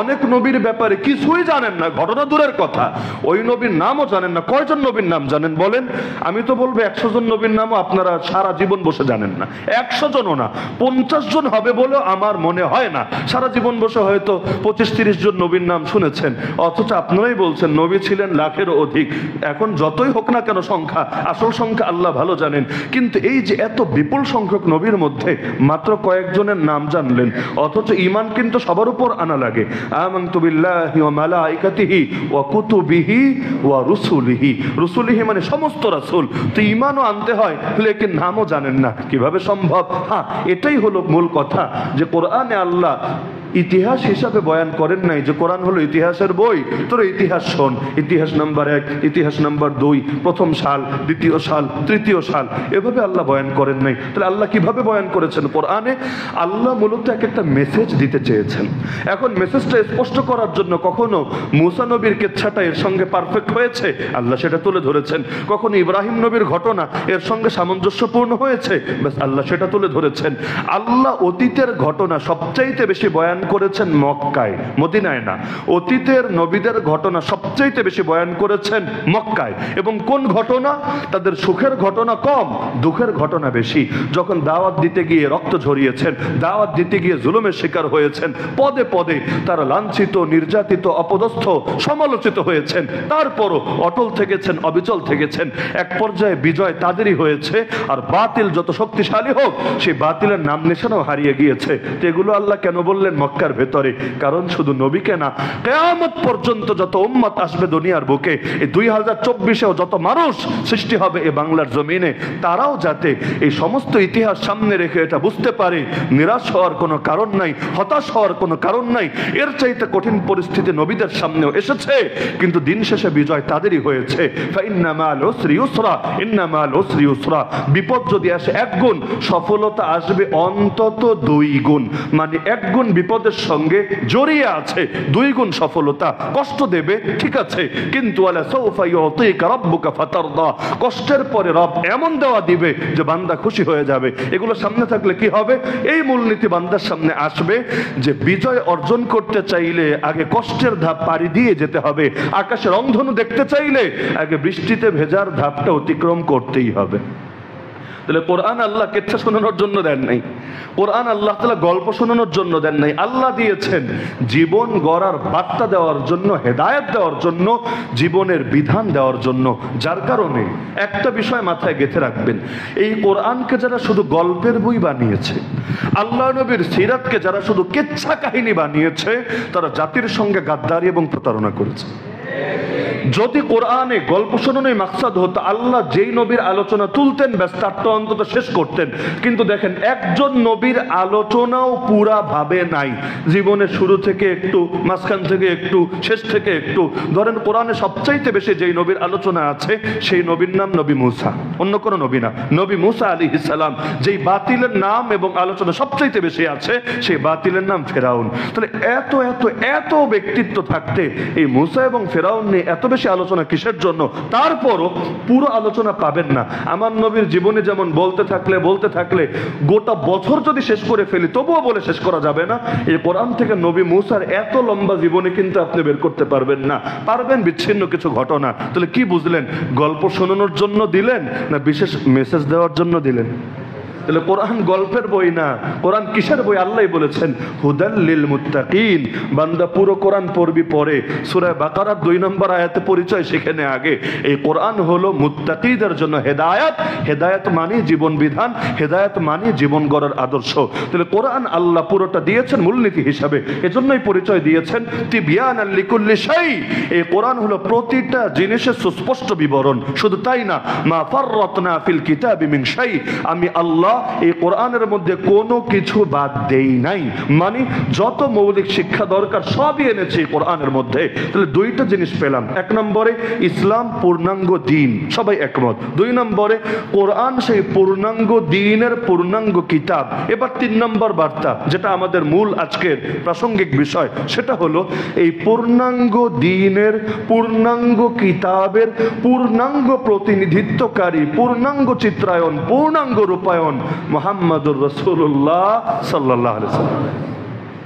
অনেক নবীর ব্যাপারে কিছুই জানেন না, ঘটনা দূরের কথা, ওই নবীর নামও জানেন না। কয়জন নবীর নাম জানেন বলেন? আমি তো বলবো 100 জন নবীর নামও আপনারা সারা জীবন বসে জানেন না। 100 জনও না, 50 জন হবে বলেও আমার মনে হয় না। সারা জীবন বসে হয়তো 25-30 জন নবীর নাম শুনেছেন, অথচ আপনারাই বলছেন নবী ছিলেন লাখেরও অধিক। এখন যতই হোক না কেন সংখ্যা, আসল সংখ্যা আল্লাহ ভালো জানেন। কিন্তু এই যে এত বিপুল সংখ্যক নবীর মধ্যে মাত্র কয়েকজনের নাম জানলেন, অথচ ঈমান কিন্তু সবার উপর আনা লাগে। আমানতু বিল্লাহি ওয়া মালাইকাতিহি ওয়া কুতুবিহি ওয়া রুসুলিহি। রুসুলিহি মানে সমস্ত রাসূল। তো ঈমানও আনতে হয়, লেকিন নামও জানেন না, কিভাবে সম্ভব? হ্যাঁ, এটাই হলো মূল কথা, যে কোরআনে আল্লাহ ইতিহাস হিসাবে বয়ান করেন নাই যে কোরআন হলো ইতিহাসের বই, তোর ইতিহাস শোন, ইতিহাস নাম্বার 1, ইতিহাস নাম্বার 2, প্রথম সাল, দ্বিতীয় সাল, তৃতীয় সাল, এভাবে আল্লাহ বয়ান করেন নাই। তাহলে আল্লাহ কিভাবে বয়ান করেছেন কোরআনে? আল্লাহ মূলত এক একটা মেসেজ দিতে চেয়েছেন। এখন মেসেজটা স্পষ্ট করার জন্য কখনো মুসা নবীর কেচ্ছাটা এর সঙ্গে পারফেক্ট হয়েছে, আল্লাহ সেটা তুলে ধরেছেন। কখনো ইব্রাহিম নবীর ঘটনা এর সঙ্গে সামঞ্জস্যপূর্ণ হয়েছে, ব্যাস আল্লাহ সেটা তুলে ধরেছেন। আল্লাহ অতীতের ঘটনা সবচাইতে বেশি বয়ান করেছেন মক্কায়, মদিনায় না। অতীতের নবীদের ঘটনা সবচাইতে বেশি বয়ান করেছেন মক্কায়। এবং কোন ঘটনা? তাদের সুখের ঘটনা কম, দুঃখের ঘটনা বেশি। যখন দাওয়াত দিতে গিয়ে রক্ত ঝরিয়েছেন, দাওয়াত দিতে গিয়ে জুলুমের শিকার হয়েছেন, পদে পদে তারা লাঞ্ছিত, নির্যাতিত, অপদস্থ, সমালোচিত হয়েছেন, তারপরও অটল থেকেছেন, অবিচল থেকেছেন। এক পর্যায়ে বিজয় তাদেরই হয়েছে। আর বাতিল যত শক্তিশালী হোক, সেই বাতিলের নাম নিশানাও হারিয়ে গিয়েছে। তো এগুলো আল্লাহ কেন বললেন মক্কার ভেতরে? কারণ শুধু নবীকে না, কিয়ামত পর্যন্ত যত উম্মত আসবে দুনিয়ার বুকে, এই 2024-এও যত মানুষ সৃষ্টি হবে এই বাংলার জমিনে, তারাও যাতে এই সমস্ত ইতিহাস সামনে রেখে এটা বুঝতে পারে নিরাশ হওয়ার কোনো কারণ নাই, হতাশ হওয়ার কোনো কারণ নাই। এর চাইতে কঠিন পরিস্থিতি নবীদের সামনেও এসেছে, কিন্তু দিন শেষে বিজয় তাদেরই হয়েছে। ফাইন্না মাল উসরি ইউসরা, ইন্না মাল উসরি ইউসরা। বিপদ যদি আসে 1 গুণ, সফলতা আসবে অন্তত 2 গুণ। মানে 1 গুণ বিপদের সঙ্গে জড়িয়ে আছে, 2 গুণ সফলতা। কষ্ট দেবে ঠিক আছে, কিন্তু ওয়ালা সাউফা ইউতিকা রাব্বুকা ফাতারদা। কষ্টের পরে রব এমন দেওয়া দিবে যে বান্দা খুশি হয়ে যাবে। এগুলো সামনে থাকলে কি হবে? এই মূলনীতি বান্দার সামনে আসবে যে বিজয় অর্জন করতে চাইলে আগে কষ্টের ধাপ পাড়ি দিয়ে যেতে হবে। আকাশের রংধনু দেখতে চাইলে আগে বৃষ্টিতে ভেজার ধাপটা অতিক্রম করতেই হবে। তাহলে কোরআন আল্লাহ কেচ্ছা শোনানোর জন্য দেন নাই, কোরআন আল্লাহ তাআলা গল্প শোনানোর জন্য দেন নাই। আল্লাহ দিয়েছেন জীবন গড়ার বার্তা দেওয়ার জন্য, হেদায়েত দেওয়ার জন্য, জীবনের বিধান দেওয়ার জন্য। যার কারণে একটা বিষয় মাথায় গেঁথে রাখবেন, এই কোরআনকে যারা শুধু গল্পের বই বানিয়েছে, আল্লাহ নবীর সিরাতকে যারা শুধু কেচ্ছা কাহিনী বানিয়েছে, তারা জাতির সঙ্গে গাদ্দারি এবং প্রতারণা করেছে। যদি কোরআনে গল্প শোনানোই মাকসাদ হতো, আল্লাহ যেই নবীর আলোচনা তুলতেন ব্যাস তারটা অন্তত শেষ করতেন। কিন্তু দেখেন, একজন নবীর আলোচনাও পুরা ভাবে নাই। জীবনের শুরু থেকে একটু, মাঝখান থেকে একটু, শেষ থেকে একটু। ধরেন কোরআনে সবচাইতে বেশি যেই নবীর আলোচনা আছে, সেই নবীর নাম নবী মুসা, অন্য কোনো নবী না, নবী মুসা আলাইহিস সালাম। যেই বাতিলের নাম এবং আলোচনা সবচাইতে বেশি আছে, সেই বাতিলের নাম ফেরাউন। তাহলে এত এত এত ব্যক্তিত্ব থাকতে এই মুসা এবং ফেরাউন নিয়ে এত বেশি আলোচনা কিসের জন্য? তারপরও পুরো আলোচনা পাবেন না। আমার নবীর জীবনে যেমন বলতে থাকলে গোটা বছর যদি শেষ করে ফেলি, তবুও বলে শেষ করা যাবে না। এই কোরআন থেকে নবী মুসার এত লম্বা জীবনে কিন্তু আপনি বের করতে পারবেন না, পারবেন বিচ্ছিন্ন কিছু ঘটনা। তাহলে কি বুঝলেন? গল্প শোনানোর জন্য দিলেন না বিশেষ মেসেজ দেওয়ার জন্য দিলেন? তাহলে কোরআন গল্পের বই না, কোরআন কিসের বই? আল্লাহই বলেছেন হুদাল লিল মুত্তাকিন। বান্দা পুরো কোরআন পড়বি পরে সূরা বাকারার 2 নম্বর আয়াতে পরিচয় সেখানে আগে। এই কোরআন হলো মুত্তাকিদের জন্য হেদায়েত। হেদায়েত মানে জীবন বিধান, হেদায়েত মানে জীবন গড়ার আদর্শ। তাহলে কোরআন আল্লাহ পুরোটা দিয়েছেন মূলনীতি হিসাবে, এজন্যই পরিচয় দিয়েছেন তিবিয়ানাল লিকুল্লি শাই। এই কোরআন হলো প্রতিটা জিনিসের সুস্পষ্ট বিবরণ। শুধু তাই না, মা ফাররাতনা ফিল কিতাবি মিন শাই। আমি আল্লাহ এই কোরআনের মধ্যে কোনো কিছু বাদ দেই নাই, মানে যত মৌলিক শিক্ষা দরকার সবই এনেছি কোরআনের মধ্যে। তাহলে দুইটা জিনিস পেলাম, এক নম্বরে ইসলাম পূর্ণাঙ্গ দিন, সবাই একমত। দুই নম্বরে কোরআন সেই পূর্ণাঙ্গ দিনের পূর্ণাঙ্গ কিতাব। এবার তিন নম্বর বার্তা, যেটা আমাদের মূল আজকের প্রাসঙ্গিক বিষয়, সেটা হলো এই পূর্ণাঙ্গ দিনের পূর্ণাঙ্গ কিতাবের পূর্ণাঙ্গ প্রতিনিধিত্বকারী, পূর্ণাঙ্গ চিত্রায়ন, পূর্ণাঙ্গ রূপায়ণ মুহাম্মদুর রাসূলুল্লাহ সাল্লাল্লাহু আলাইহি ওয়াসাল্লাম।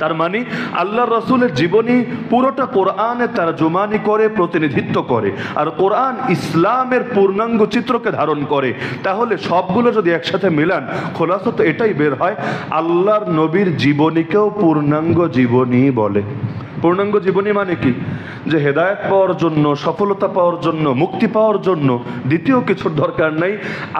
তার মানে আল্লাহ রসুলের জীবনী পুরোটা কোরআনে তরজমানি করে, প্রতিনিধিত্ব করে, আর কোরআন ইসলামের পূর্ণাঙ্গ চিত্রকে ধারণ করে। তাহলে সবগুলো যদি একসাথে মিলান, খোলাসা তো এটাই বের হয়, আল্লাহর নবীর জীবনীকেও পূর্ণাঙ্গ জীবনী বলে। পূর্ণাঙ্গ জীবনী মানে কি? যে হেদায়েত পাওয়ার জন্য, সফলতা পাওয়ার জন্য, মুক্তি পাওয়ার জন্য দ্বিতীয় কিছুর দরকার নাই,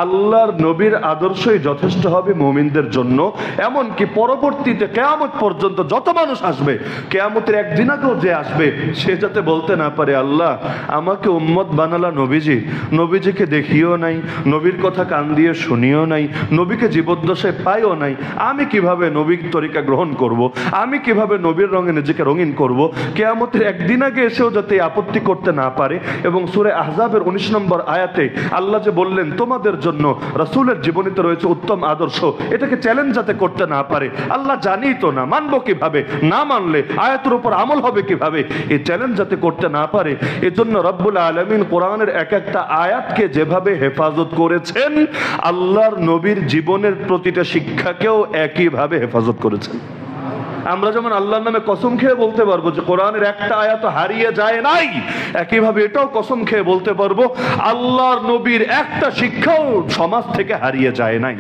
আল্লাহর নবীর আদর্শই যথেষ্ট হবে মুমিনদের জন্য। এমনকি পরবর্তীতে কিয়ামত পর্যন্ত যত মানুষ আসবে, কিয়ামতের একদিন আগেও যে আসবে, সে যাতে বলতে না পারে, আল্লাহ আমাকে উম্মত বানালা নবীজি, নবীজিকে দেখিও নাই, নবীর কথা কান দিয়ে শুনিও নাই, নবীকে জীবদ্দশায় পাইও নাই, আমি কিভাবে নবীর তরিকা গ্রহণ করব, আমি কিভাবে নবীর রঙে নিজেকে রঙিন করব। কিয়ামতের একদিন আগে এসেও যাতে আপত্তি করতে না পারে। এবং সূরা আহজাবের 19 নম্বর আয়াতে আল্লাহ যে বললেন তোমাদের জন্য রাসূলের জীবনীতে রয়েছে উত্তম আদর্শ, এটাকে চ্যালেঞ্জ যাতে করতে না পারে। আল্লাহ জানি তো না, মানবো কিভাবে, না মানলে আয়াতের উপর আমল হবে কিভাবে, এই চ্যালেঞ্জ যাতে করতে না পারে, এজন্য রব্বুল আলামিন কোরআনের এক একটা আয়াতকে যেভাবে হেফাজত করেছেন, আল্লাহর নবীর জীবনের প্রতিটা শিক্ষাকেও একইভাবে হেফাজত করেছেন। আমরা যেমন আল্লাহর নামে কসম খেয়ে বলতে পারবো যে কোরআনের একটা আয়াত হারিয়ে যায় নাই, একইভাবে এটাও কসম খেয়ে বলতে পারবো আল্লাহর নবীর একটা শিক্ষাও সমাজ থেকে হারিয়ে যায় নাই।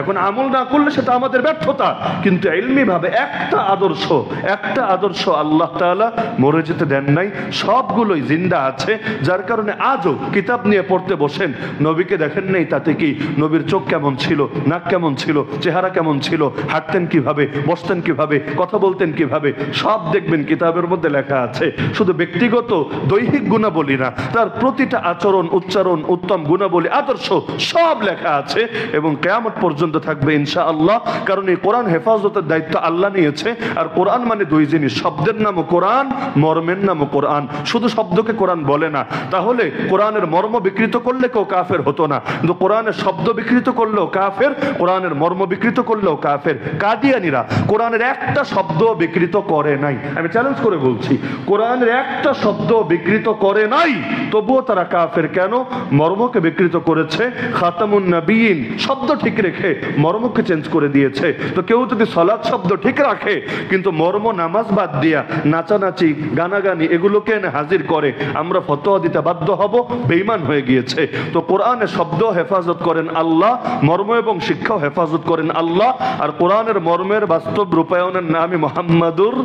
এখন আমল না করলে সেটা আমাদের ব্যর্থতা, কিন্তু ইলমি ভাবে একটা আদর্শ আল্লাহ তাআলা মরে যেতে দেন নাই, সবগুলোই জিন্দা আছে। যার কারণে আজও কিতাব নিয়ে পড়তে বসেন, নবীকে দেখেন নাই, তাতে কি নবীর চোখ কেমন ছিল, নাক কেমন ছিল, চেহারা কেমন ছিল, হাঁটতেন কিভাবে, বসতেন কিভাবে, কথা বলতেন কিভাবে, সব দেখবেন কিতাবের মধ্যে লেখা আছে। শুধু ব্যক্তিগত দৈহিক গুণাবলী না, তার প্রতিটা আচরণ, উচ্চারণ, উত্তম গুণাবলী, আদর্শ সব লেখা আছে এবং কিয়ামত পর্যন্ত থাকবে ইনশাআল্লাহ। কারণ এই কোরআন হেফাজতের দায়িত্ব আল্লাহ নিয়েছে। আর কোরআন মানে দুই জিনিস, শব্দের নামও কোরআন, মর্মের নামও কোরআন। শুধু শব্দকে কোরআন বলে না, তাহলে কোরআনের মর্ম বিকৃত করলে কেউ কাফের হতো না, কিন্তু কোরআনের শব্দ বিকৃত করলেও কাফের, কোরআনের মর্ম বিকৃত করলেও কাফের। কাদিয়ানীরা কোরআনের একটা শব্দ বিকৃত করে নাই, আমি চ্যালেঞ্জ করে বলছি, কোরআনের একটা শব্দ বিকৃত করে নাই, তবুও তারা কাফের। কেন? মর্মকে বিকৃত করেছে। খাতামুন নবিয়্যিন শব্দ ঠিক রেখে মর্মকে চেঞ্জ করে দিয়েছে। তো কেউ যদি সালাত শব্দ ঠিক রাখে কিন্তু মর্ম নামাজ বাদ দিয়া নাচানাচি, গানাগানি এগুলোকে এনে হাজির করে, আমরা ফতোয়া দিতে বাধ্য হব, বেঈমান হয়ে গিয়েছে। তো কোরআনের শব্দ হেফাজত করেন আল্লাহ, মর্ম এবং শিক্ষাও হেফাজত করেন আল্লাহ। আর কোরআনের মর্মের বাস্তব রূপায়ণের নামই মুহাম্মাদুর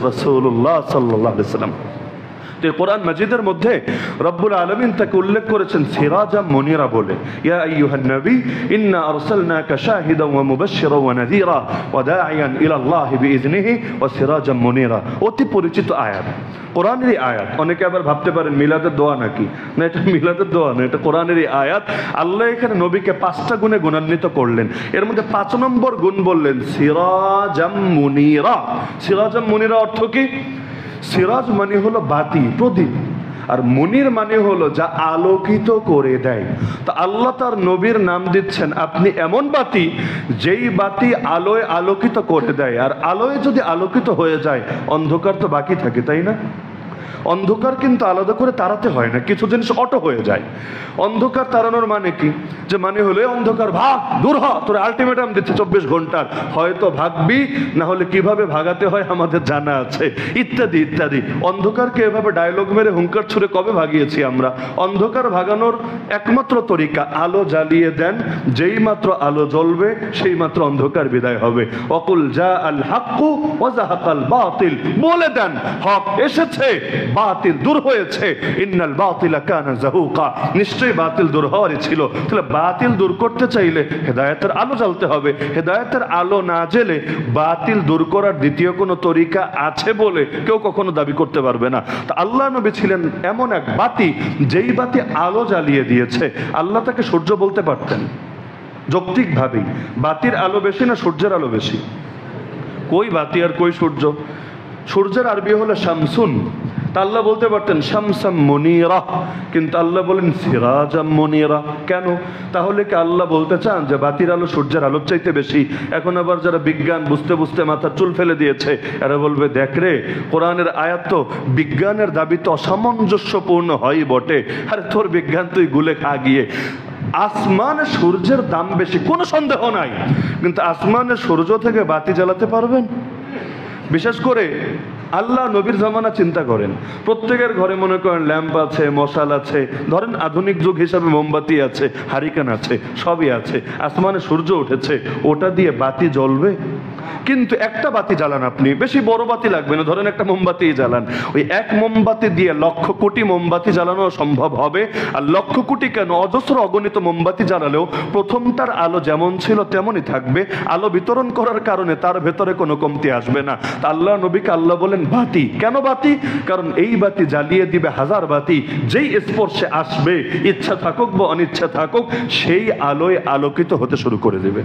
রাসূলুল্লাহ সাল্লাল্লাহু আলাইহি ওয়াসাল্লাম। কোরআন মাজিদের মধ্যে রব্বুল আলামিন তাকে উল্লেখ করেছেন সিরাজাম মুনিরা বলে, ইয়া আইয়ুহান নবী ইন্না আরসালনাকা শাহিদান ওয়া মুবাশশিরান ওয়া নাযীরা ওয়া দাঈয়ান ইলা আল্লাহ বিইذনিহি ওয়া সিরাজাম মুনিরা। অতি পরিচিত আয়াত, কোরআনেরই আয়াত। অনেকে আবার ভাবতে পারেন মিলাদের দোয়া নাকি, না এটা মিলাদের দোয়া না, এটা কোরআনেরই আয়াত। আল্লাহ এখানে নবীকে 5টা গুণে গুণান্বিত করলেন, এর মধ্যে 5 নম্বর গুণ বললেন সিরাজাম মুনিরা। সিরাজাম মুনিরা অর্থ কি? সিরাজ মানে হলো বাতি, প্রদীপ, আর মুনির মানে হলো যা আলোকিত করে দেয়। তো আল্লাহ তার নবীর নাম দিচ্ছেন আপনি এমন বাতি যেই বাতি আলোয় আলোকিত করে দেয়। আর আলোয় যদি আলোকিত হয়ে যায়, অন্ধকার তো বাকি থাকে, তাই না? অন্ধকার কিন্তু আলাদা করে তাড়াতে হয় না, কিছু জিনিস অটো হয়ে যায়। অন্ধকার তাড়ানোর মানে কি? যে মানে হলো অন্ধকার ভাগ, দূর হ, তোর আলটিমেটাম দিচ্ছে 24 ঘন্টার, হয়তো ভাগবি, না হলে কিভাবে ভাগাতে হয় আমাদের জানা আছে, ইত্যাদি ইত্যাদি। অন্ধকারকে এভাবে ডায়লগ মেরে হুঙ্কার ছুড়ে কবে ভাগিয়েছি আমরা? অন্ধকার ভাগানোর একমাত্র তরিকা আলো জ্বালিয়ে দেন, যেই মাত্র আলো জ্বলবে সেই মাত্র অন্ধকার বিদায় হবে। অকুল জা আল হাক্কু ওয়া যাহাকাল বাতিল, বলে দেন হক এসেছে, বাতিল দূর হয়েছে। ইন্নাল বাতিলা কানা যাহুকা, নিশ্চয়ই বাতিল দূর হওয়ারই ছিল। তাহলে বাতিল দূর করতে চাইলে হেদায়েতের আলো জ্বালতে হবে। হেদায়েতের আলো না জ্বেলে বাতিল দূর করার দ্বিতীয় কোনো তরিকা আছে বলে কেউ কখনো দাবি করতে পারবে না। তা আল্লাহ নবী ছিলেন এমন এক বাতি, যেই বাতি আলো জ্বালিয়ে দিয়েছে। আল্লাহ তাকে সূর্য বলতে পারতেন, যৌক্তিকভাবেই বাতির আলো বেশি না সূর্যের আলো বেশি? কই বাতি আর কই সূর্য? সূর্যের আরবি হলো শামসুন। তা আল্লাহ বলতে পারতেন শামসাম মুনিরা, কিন্তু আল্লাহ বলেন সিরাজাম মুনিরা। কেন? তাহলে কি আল্লাহ বলতে চান যে বাতির আলো সূর্যের আলোর চাইতে বেশি? এখন আবার যারা বিজ্ঞান বুঝতে বুঝতে মাথার চুল ফেলে দিয়েছে, এরা বলবে দেখ রে, কোরআনের আয়াত তো বিজ্ঞানের দাবি তো অসামঞ্জস্যপূর্ণ হয় বটে। আরে তোর বিজ্ঞান তুই গুলে খা গিয়ে। আসমানে সূর্যের দাম বেশি, কোনো সন্দেহ নাই, কিন্তু আসমানে সূর্য থেকে বাতি জ্বালাতে পারবেন? বিশেষ করে আল্লাহ নবীর জামানা চিন্তা করেন, প্রত্যেকের ঘরে মনে করেন ল্যাম্প আছে, মশাল আছে, ধরেন আধুনিক যুগ হিসাবে মোমবাতি আছে, হারিকেন আছে, সবই আছে। আসমানে সূর্য উঠেছে, ওটা দিয়ে বাতি জ্বলবে? কিন্তু একটা বাতি জ্বালান আপনি, বেশি বড় বাতি লাগবে না, ধরেন একটা মোমবাতি জ্বালান, ওই এক মোমবাতি দিয়ে লক্ষ কোটি মোমবাতি জ্বালানো সম্ভব হবে? আর লক্ষ কোটি কেন, অজস্র অগণিত মোমবাতি জ্বালালেও প্রথমটার আলো যেমন ছিল তেমনই থাকবে। আলো বিতরণ করার কারণে তার ভেতরে কোনো কমতি আসবে না। তা আল্লাহ নবীকে আল্লাহ বলেন বাতি। কেন বাতি? কারণ এই বাতি জ্বালিয়ে দিবে হাজার বাতি, যেই স্পর্শে আসবে, ইচ্ছা থাকুক বা অনিচ্ছা থাকুক, সেই আলোয় আলোকিত হতে শুরু করে দেবে।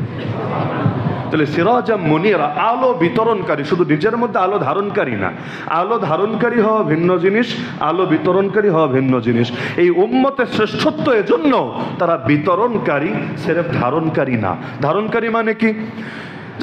তাহলে সিরাজাম মুনিরা, আলো বিতরণকারী, শুধু নিজের মধ্যে আলো ধারণকারী না। আলো ধারণকারী হওয়া ভিন্ন জিনিস, আলো বিতরণকারী হওয়া ভিন্ন জিনিস। এই উম্মতের শ্রেষ্ঠত্ব এজন্য তারা বিতরণকারী, সেরেফ ধারণকারী না। ধারণকারী মানে কি?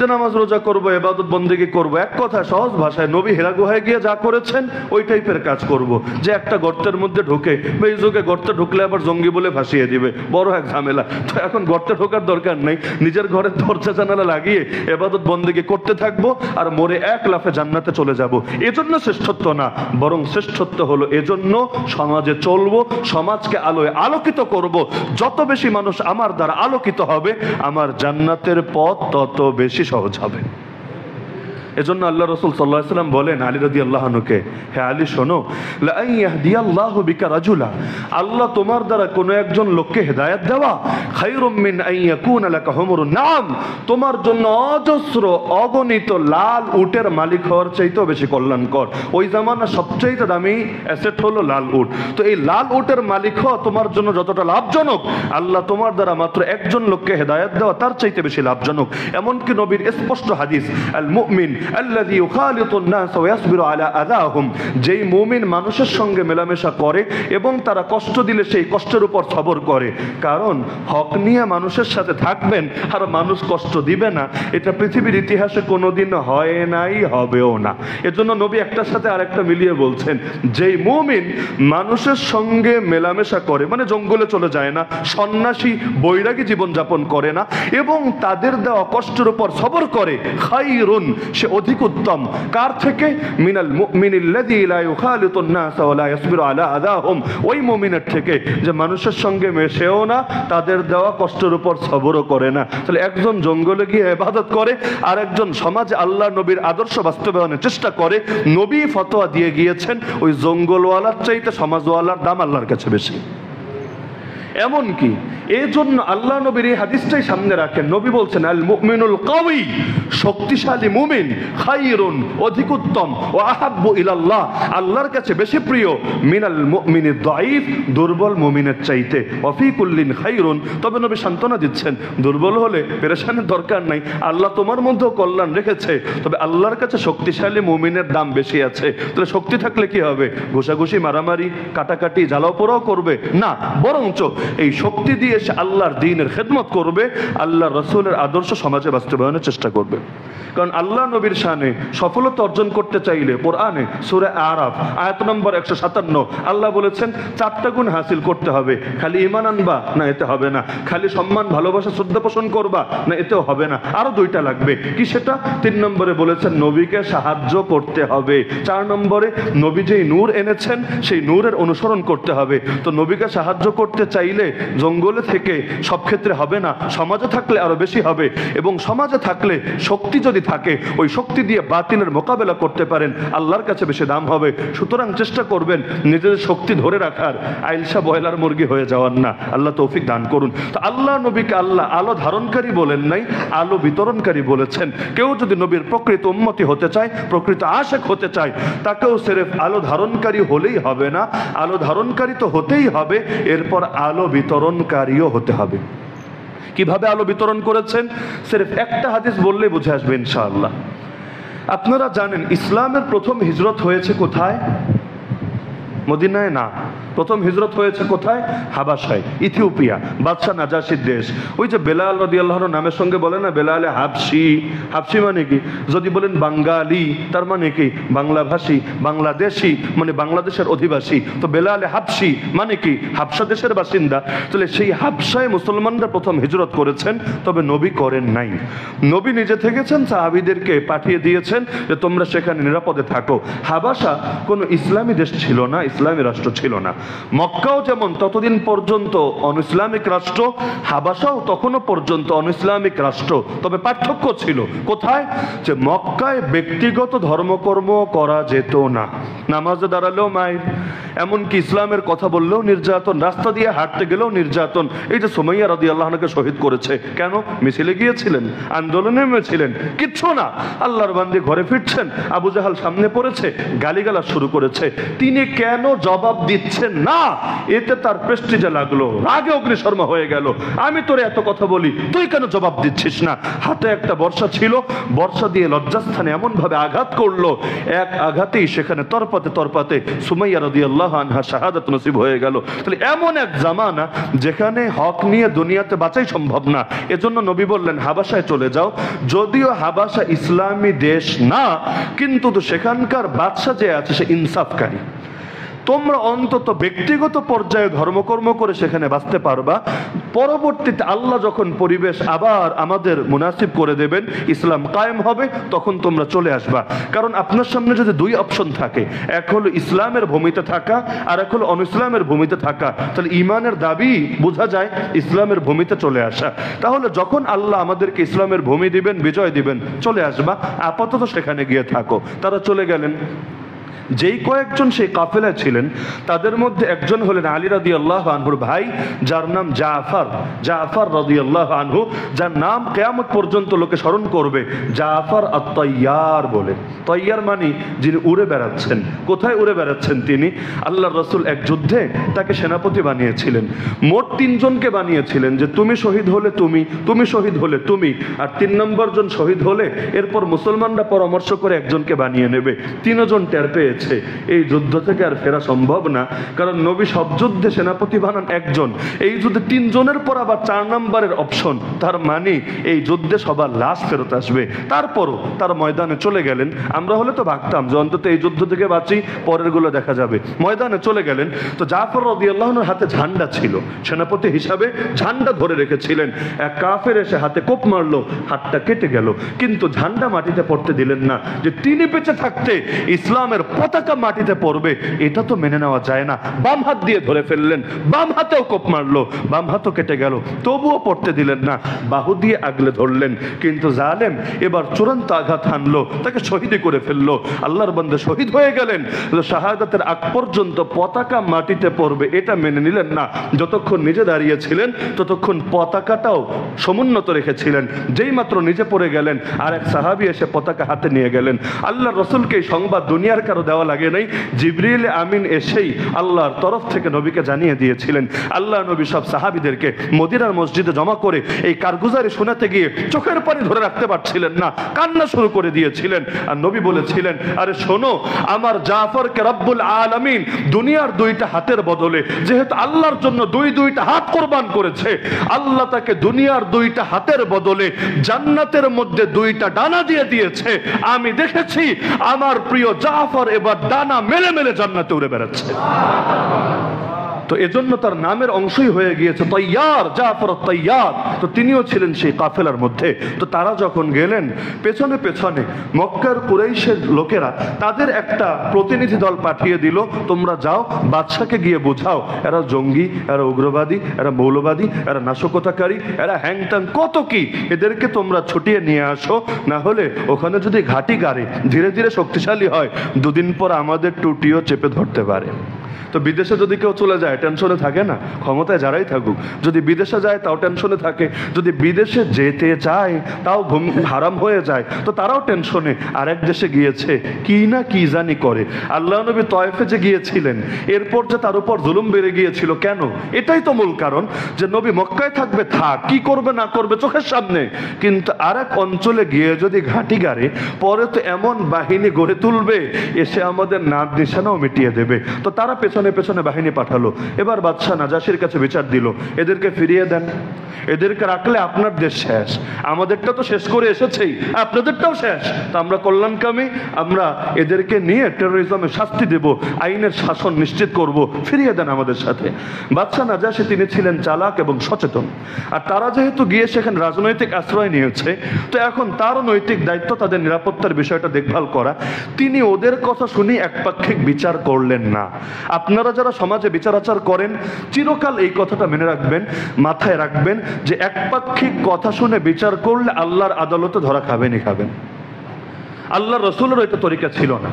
যে নামাজ রোজা করবো, ইবাদত বন্দেগী করবো, এক কথা সহজ ভাষায় নবী হেরা গুহায় গিয়ে যা করেছেন ওই টাইপের কাজ করব। যে একটা গর্তের মধ্যে ঢুকে, এই যুগে গর্তে ঢুকলে আবার জঙ্গি বলে ভাসিয়ে দিবে, বড় এক ঝামেলা। তো এখন গর্তে ঢোকার দরকার নেই, নিজের ঘরের দরজা জানালা লাগিয়ে ইবাদত বন্দেগী করতে থাকবো, আর মরে এক লাফে জান্নাতে চলে যাব। এজন্য শ্রেষ্ঠত্ব না, বরং শ্রেষ্ঠত্ব হলো এজন্য সমাজে চলবো, সমাজকে আলোয় আলোকিত করব। যত বেশি মানুষ আমার দ্বারা আলোকিত হবে, আমার জান্নাতের পথ তত বেশি সহজ হবে। এজন্য আল্লাহ রাসূল সাল্লাল্লাহু আলাইহি ওয়াসাল্লাম বলেন আলী রাদিয়াল্লাহু আনহুকে, হে আলী শোনো, লা আন ইয়াহদিয়াল্লাহু বিকা রাজুলা, আল্লাহ তোমার দ্বারা কোনো একজন লোককে হেদায়েত দেওয়া, খায়রুম মিন আন ইয়াকুনা লাকা হুমরুন নাম, তোমার জন্য অজস্র অগণিত লাল উটের মালিক হওয়ার চাইতেও বেশি কল্যাণকর। ওই জামানার সবচেয়ে দামি অ্যাসেট হলো লাল উট। তো এই লাল উটের মালিক হওয়া তোমার জন্য যতটা লাভজনক, আল্লাহ তোমার দ্বারা মাত্র একজন লোককে হেদায়েত দেওয়া তার চাইতে বেশি লাভজনক। এমনকি নবীর স্পষ্ট হাদিস, আল মুমিন আল্লাযী ইউখালিতুন নাস ওয়া ইয়াসবিরু আলা আযাহুম, যেই মুমিন মানুষের সঙ্গে মেলামেশা করে এবং তারা কষ্ট দিলে সেই কষ্টের উপর সবর করে। কারণ হক নিয়ে মানুষের সাথে থাকবেন আর মানুষ কষ্ট দিবে না, এটা পৃথিবীর ইতিহাসে কোনোদিন হয় নাই, হবেও না। এজন্য নবী একটার সাথে আরেকটা মিলিয়ে বলছেন, যেই মুমিন মানুষের সঙ্গে মেলামেশা করে, মানে জঙ্গলে চলে যায় না, সন্ন্যাসী বৈরাগী জীবন যাপন করে না, এবং তাদের দেওয়া কষ্টের উপর সবর করে, খায়রুন, সে অধিক উত্তম। কার থেকে? মিনাল মুমিনিল্লাযী লা ইউখালিতুন নাস ওয়া লা ইয়াসবিরু আলা আযাহুম, ওই মুমিনের থেকে যে মানুষের সঙ্গে মেশেও না, তাদের দেওয়া কষ্টের উপর সবরও করে না। তাহলে একজন জঙ্গলে গিয়ে ইবাদত করে, আর একজন সমাজে আল্লাহ নবীর আদর্শ বাস্তবায়নের চেষ্টা করে। নবী ফতোয়া দিয়ে গিয়েছেন, ওই জঙ্গলওয়ালার চাইতে সমাজওয়ালার দাম আল্লাহর কাছে বেশি। এমনকি এই জন্য আল্লাহ নবীর এই হাদিসটাই সামনে রাখেন। নবী বলছেন, আল মুমিনুল কাওয়ি, শক্তিশালী মুমিন, খায়রুন, অধিক উত্তম, ও আহাব্বু ইলাল্লাহ, আল্লাহর কাছে বেশি প্রিয়, মিনাল মুমিনিদ দাঈফ, দুর্বল মুমিনের চাইতে, ওয়া ফি কুল্লিন খায়রুন। তবে নবী সান্ত্বনা দিচ্ছেন, দুর্বল হলে পেরেশানির দরকার নাই, আল্লাহ তোমার মধ্যেও কল্যাণ রেখেছে, তবে আল্লাহর কাছে শক্তিশালী মুমিনের দাম বেশি আছে। তাহলে শক্তি থাকলে কি হবে? ঘুষাঘুষি, মারামারি, কাটাকাটি, জ্বালাও পোড়াও করবে না, বরঞ্চ এই শক্তি দিয়ে সে আল্লাহর দ্বীনের খেদমত করবে, আল্লাহ রাসূলের আদর্শ সমাজে বাস্তবায়নের চেষ্টা করবে। কারণ আল্লাহ নবীর শানে সফলতা অর্জন করতে চাইলে কোরআনে সূরা আরাফ আয়াত নম্বর 157 আল্লাহ বলেছেন 4টা গুণ হাসিল করতে হবে। খালি ঈমান আনবা না, এতে হবে না। খালি সম্মান, ভালোবাসা, শ্রদ্ধা পোষণ করবা না, এতেও হবে না। আরো 2টা লাগবে। কি সেটা? 3 নম্বরে বলেছেন নবীকে সাহায্য করতে হবে। 4 নম্বরে নবী যেই নূর এনেছেন সেই নূরের অনুসরণ করতে হবে। তো নবীকে সাহায্য করতে চাইলে জঙ্গলে থেকে সব ক্ষেত্রে হবে না, সমাজে থাকলে আরো বেশি হবে। এবং সমাজে থাকলে শক্তি যদি থাকে, ওই শক্তি দিয়ে বাতিলের মোকাবেলা করতে পারেন, আল্লাহর কাছে বেশি দাম হবে। সুতরাং চেষ্টা করবেন নিজেদের শক্তি ধরে রাখার, আইলসা বয়লার মুরগি হয়ে যাওয়ার না। আল্লাহ তৌফিক দান করুন। তো আল্লাহ নবীকে আল্লাহ আলো ধারণকারী বলেন নাই, আলো বিতরণকারী বলেছেন। কেউ যদি নবীর প্রকৃত উম্মতি হতে চায়, প্রকৃত আশিক হতে চায়, তাকেও সিরেফ আলো ধারণকারী হলেই হবে না, আলো ধারণকারী তো হতেই হবে, এরপর আলো বিতরণকারীও হতে হবে। কিভাবে আলো বিতরণ করেছেন সির্ফ একটা হাদিস বললেই বুঝে আসবে ইনশাআল্লাহ। আপনারা জানেন ইসলামের প্রথম হিজরত হয়েছে কোথায়? মদিনায় না, প্রথম হিজরত হয়েছে কোথায়? হাবাসায়, ইথিওপিয়া, বাদশাহ নাজাশির দেশ। ওই যে বেলাল রাদিয়াল্লাহু আনহু নামের সঙ্গে বলে না বেলালে হাবশি। হাবশি মানে কি? যদি বলেন বাঙ্গালি তার মানে কি? বাংলাভাষী, বাংলাদেশি মানে বাংলাদেশের অধিবাসী। তো বেলালে হাবশি মানে কি? হাবশা দেশের বাসিন্দা। তাহলে সেই হাবশায় মুসলমানরা প্রথম হিজরত করেছেন, তবে নবী করেন নাই। নবী নিজে থেকেছেন, সাহাবীদেরকে পাঠিয়ে দিয়েছেন যে তোমরা সেখানে নিরাপদে থাকো। হাবাসা কোনো ইসলামী দেশ ছিল না, ইসলামী রাষ্ট্র ছিল না। মক্কাও যেমন ততদিন পর্যন্ত অনইসলামিক রাষ্ট্র, হাবাসাও তখনও পর্যন্ত অনইসলামিক রাষ্ট্র। তবে পার্থক্য ছিল কোথায়? যে মক্কায় ব্যক্তিগত ধর্মকর্ম করা যেত না, নামাজে দাঁড়ালেও মাইর, এমনকি ইসলামের কথা বললেও নির্যাতন, রাস্তা দিয়ে হাঁটতে গেলেও নির্যাতন। এই যে সুমাইয়া রাদিয়াল্লাহু আনহাকে শহীদ করেছে, কেন? মিছিলে গিয়েছিলেন, আন্দোলনে নেমেছিলেন, কিচ্ছু না। আল্লাহর বান্দী ঘরে ফিরছেন, আবু জাহাল সামনে পড়েছে, গালিগালাজ শুরু করেছে। তিনি কেন জবাব দিচ্ছেন না? এতে তার প্রেস্টিজে লাগলো, রাগে অগ্নিশর্মা হয়ে গেল। আমি তোরে এত কথা বলি, তুই কেন জবাব দিচ্ছিস না? হাতে একটা বর্ষা ছিল, বর্ষা দিয়ে লজ্জাস্থানে এমন ভাবে আঘাত করলো, এক আঘাতেই সেখানে তরপাতে তরপাতে সুমাইয়া রাদিয়াল্লাহু আনহা শাহাদাত নসিব হয়ে গেল। তাহলে এমন এক জামানা যেখানে হক নিয়ে দুনিয়াতে বাঁচাই সম্ভব না। এজন্য নবী বললেন হাবাসায় চলে যাও। যদিও হাবাসা ইসলামী দেশ না, কিন্তু তো সেখানকার বাদশা যে আছে সে ইনসাফকারী। তোমরা অন্তত ব্যক্তিগত পর্যায়ে ধর্মকর্ম করে সেখানে বাঁচতে পারবা। পরবর্তীতে আল্লাহ যখন পরিবেশ আবার আমাদের মুনাসিব করে দেবেন, ইসলাম কায়েম হবে, তখন তোমরা চলে আসবা। কারণ আপনার সামনে যদি দুই অপশন থাকে, এক হলো ইসলামের ভূমিতে থাকা আর এক হলো অনইসলামের ভূমিতে থাকা, তাহলে ইমানের দাবি বোঝা যায় ইসলামের ভূমিতে চলে আসা। তাহলে যখন আল্লাহ আমাদেরকে ইসলামের ভূমি দিবেন, বিজয় দিবেন, চলে আসবা, আপাতত সেখানে গিয়ে থাকো। তারা চলে গেলেন। যেই কয়েকজন সেই কাফেলায় ছিলেন তাদের মধ্যে একজন হলেন আলী রাদিয়াল্লাহু আনহুর ভাই, যার নাম জাফর। জাফর রাদিয়াল্লাহু আনহু, যার নাম কিয়ামত পর্যন্ত লোকে স্মরণ করবে জাফর আত-তাইয়ার বলে। তাইয়ার মানে যিনি উড়ে বেড়াচ্ছেন। কোথায় উড়ে বেড়াচ্ছেন তিনি? আল্লাহর রাসূল এক যুদ্ধে তাকে সেনাপতি বানিয়েছিলেন। মোট 3 জনকে বানিয়েছিলেন যে তুমি শহীদ হলে তুমি, তুমি শহীদ হলে তুমি, আর 3 নম্বর জন শহীদ হলে এরপর মুসলমানরা পরামর্শ করে একজনকে বানিয়ে নেবে। 3 জন টের পেয়ে এই যুদ্ধ থেকে আর ফেরা সম্ভব না, কারণ নবী সব যুদ্ধে সেনাপতি বানান একজন, এই যুদ্ধে 3 জনের পর আবার 4 নম্বরের অপশন। তার মানে এই যুদ্ধে সবার লাশ ফেরত আসবে। তারপরও তার ময়দানে চলে গেলেন। আমরা হলে তো ভাবতাম যে অন্তত এই যুদ্ধ থেকে বাঁচি, পরের গুলো দেখা যাবে। ময়দানে চলে গেলেন। তো জাফর রাদিয়াল্লাহু আনহুর হাতে ঝান্ডা ছিল, সেনাপতি হিসাবে ঝান্ডা ধরে রেখেছিলেন। এক কাফের এসে হাতে কোপ মারলো, হাতটা কেটে গেল, কিন্তু ঝান্ডা মাটিতে পড়তে দিলেন না। যে তিনি বেঁচে থাকতে ইসলামের পতাকা মাটিতে পড়বে, এটা তো মেনে নেওয়া যায় না। বাম হাত দিয়ে ধরে ফেললেন, বাম হাতেও কোপ মারলো, বাম হাতও কেটে গেল, তবুও পড়তে দিলেন না। বাহু দিয়ে আগলে ধরলেন, কিন্তু জালেম এবার চূড়ান্ত আঘাত হানলো, তাকে শহীদ করে ফেললো। আল্লাহর বান্দা শহীদ হয়ে গেলেন। শাহাদাতের আগ পর্যন্ত পতাকা মাটিতে পড়বে এটা মেনে নিলেন না। যতক্ষণ নিজে দাঁড়িয়েছিলেন ততক্ষণ পতাকাটাও সমুন্নত রেখেছিলেন। যেই মাত্র নিজে পড়ে গেলেন, আর এক সাহাবী এসে পতাকা হাতে নিয়ে গেলেন। আল্লাহর রাসূলকে এই সংবাদ দুনিয়ার কারো দেওয়া লাগে নাই, জিবরিল আমিন এসেই আল্লাহর তরফ থেকে নবীকে জানিয়ে দিয়েছিলেন। আল্লাহ নবী সব সাহাবীদেরকে মদিনার মসজিদে জমা করে এই কারগুজারি শোনাতে গিয়ে চোখের পানি ধরে রাখতে পারছিলেন না, কান্না শুরু করে দিয়েছিলেন। আর নবী বলেছিলেন, আরে শোনো, আমার জাফরকে রব্বুল আলামিন দুনিয়ার 2টা হাতের বদলে, যেহেতু আল্লাহর জন্য 2টা হাত কোরবান করেছে, আল্লাহ তাকে দুনিয়ার 2টা হাতের বদলে জান্নাতের মধ্যে 2টা ডানা দিয়ে দিয়েছে। আমি দেখেছি আমার প্রিয় জাফর এবার ডানা মেলে মেলে জান্নাতে উড়ে বেড়াচ্ছে। তো এজন্য তার নামের অংশই হয়ে গিয়েছে তাইয়ার, জাফর তাইয়ার। তো তিনিও ছিলেন সেই কাফেলার মধ্যে। তো তারা যখন গেলেন, পেছনে পেছনে মক্কার কুরাইশের লোকেরা তাদের একটা প্রতিনিধি দল পাঠিয়ে দিল, তোমরা যাও বাদশাকে গিয়ে বোঝাও এরা জঙ্গি, এরা উগ্রবাদী, এরা মৌলবাদী, এরা নাশকতাকারী, এরা হ্যাংটাং কত কি, এদেরকে তোমরা ছুটিয়ে নিয়ে আসো। না হলে ওখানে যদি ঘাঁটি গাড়ে ধীরে ধীরে শক্তিশালী হয়, 2 দিন পর আমাদের টুটিও চেপে ধরতে পারে। তো বিদেশে যদি কেউ চলে যায় টেনশনে থাকে না? ক্ষমতায় যারাই থাকুক, যদি বিদেশে যায় তাও টেনশনে থাকে, যদি বিদেশে যেতে চায় তাও ঘুম হারাম হয়ে যায়, তো তারাও টেনশনে। আর এক দেশে গিয়েছে কি না কি জানি করে। আল্লাহ নবী তয়েফে যে গিয়েছিলেন, এরপর যে তার উপর জুলুম বেড়ে গিয়েছিল, কেন? এটাই তো মূল কারণ যে নবী মক্কায় থাকবে, থাক, কি করবে না করবে চোখের সামনে, কিন্তু আর এক অঞ্চলে গিয়ে যদি ঘাঁটি গাড়ে, পরে তো এমন বাহিনী গড়ে তুলবে এসে আমাদের নাম নিশানাও মিটিয়ে দেবে। তো তারা পেছনে পেছনে বাহিনী পাঠালো। এবার বাদশাহ নাজাশির কাছে বিচার দিল, এদেরকে ফিরিয়ে দেন, এদেরকে রাখলে আপনার দেশ শেষ, আমাদেরটা তো শেষ করে এসেছেই, আপনাদেরটাও শেষ। তা আমরা কল্যাণকামী, আমরা এদেরকে নিয়ে টেরোরিজমের শাস্তি দেব, আইনের শাসন নিশ্চিত করব, ফিরিয়ে দেন আমাদের সাথে। বাদশাহ নাজাশি তিনি ছিলেন চালাক এবং সচেতন, আর তারা যেহেতু গিয়ে সেখানে রাজনৈতিক আশ্রয় নিয়েছে, তো এখন তারও নৈতিক দায়িত্ব তাদের নিরাপত্তার বিষয়টা দেখভাল করা। তিনি ওদের কথা শুনি একপাক্ষিক বিচার করলেন না। আপনারা যারা সমাজে বিচার আচার করেন, চিরকাল এই কথাটা মেনে রাখবেন, মাথায় রাখবেন যে একপাক্ষিক কথা শুনে বিচার করলে আল্লাহর আদালতে ধরা খাবেনই খাবেন। আল্লাহ রসুলের এটা তরিকা ছিল না,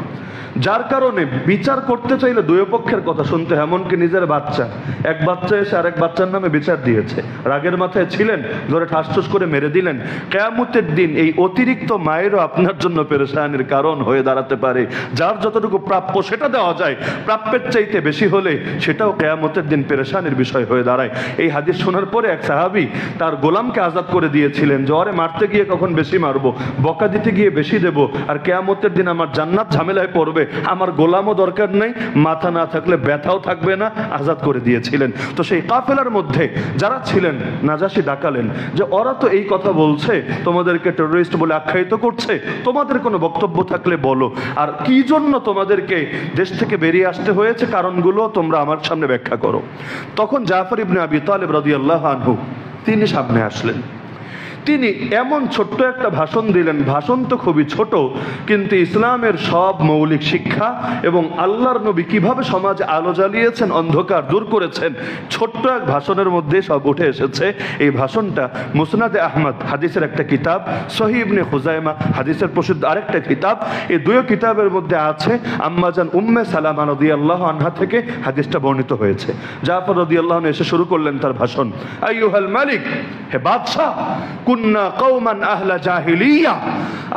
যার কারণে বিচার করতে চাইলে দুই পক্ষের কথা শুনতে, এমনকি নিজের বাচ্চা, এক বাচ্চা এসে আরেক বাচ্চার নামে বিচার দিয়েছে, রাগের মাথায় ছিলেন, ধরে ঠাসঠুস করে মেরে দিলেন। কিয়ামতের দিন এই অতিরিক্ত মায়েরও আপনার জন্য পেরেশানির কারণ হয়ে দাঁড়াতে পারে। যার যতটুকু প্রাপ্য সেটা দেওয়া যায়, প্রাপ্যের চাইতে বেশি হলে সেটাও কিয়ামতের দিন পেরেশানির বিষয় হয়ে দাঁড়ায়। এই হাদিস শোনার পরে এক সাহাবী তার গোলামকে আজাদ করে দিয়েছিলেন, যে ওরে মারতে গিয়ে কখন বেশি মারবো, বকা দিতে গিয়ে বেশি দেবো, আর কিয়ামতের দিন আমার জান্নাত ঝামেলায় পড়বে, আমার গোলামও দরকার নেই, মাথা না থাকলে ব্যথাও থাকবে না, আজাদ করে দিয়েছিলেন। তো সেই কাফেলার মধ্যে যারা ছিলেন, নাজাশি ডাকালেন যে ওরা তো এই কথা বলছে, তোমাদেরকে টেররিস্ট বলে আখ্যায়িত করছে, তোমাদের কোনো বক্তব্য থাকলে বলো, আর কি জন্য তোমাদেরকে দেশ থেকে বেরিয়ে আসতে হয়েছে, কারণগুলো তোমরা আমার সামনে ব্যাখ্যা করো। তখন জাফর ইবনে আবি তালিব রাদিয়াল্লাহু আনহু তিনি সামনে আসলেন। তিনি এমন ছোট্ট একটা ভাষণ দিলেন, ভাষণ তো খুবই ছোট, কিন্তু ইসলামের সব মৌলিক শিক্ষা এবং আল্লাহর নবী কিভাবে সমাজে আলো জ্বালিয়েছেন, অন্ধকার দূর করেছেন, ছোট্ট এক ভাষণের মধ্যে সব উঠে এসেছে। এই ভাষণটা মুসনাদে আহমদ হাদিসের একটা কিতাব, সহিহ ইবনে খুজাইমা হাদিসের প্রসিদ্ধ আরেকটা কিতাব, এই দুই কিতাবের মধ্যে আছে আম্মাজান উম্মে সালামা রাদিয়াল্লাহু আনহা থেকে হাদিসটা বর্ণিত হয়েছে। জাফর রাদিয়াল্লাহু আনহু এসে শুরু করলেন তার ভাষণ, আইয়ুহাল মালিক, হে বাদশাহ, কুন্না কওমান আহলা জাহিলিয়া,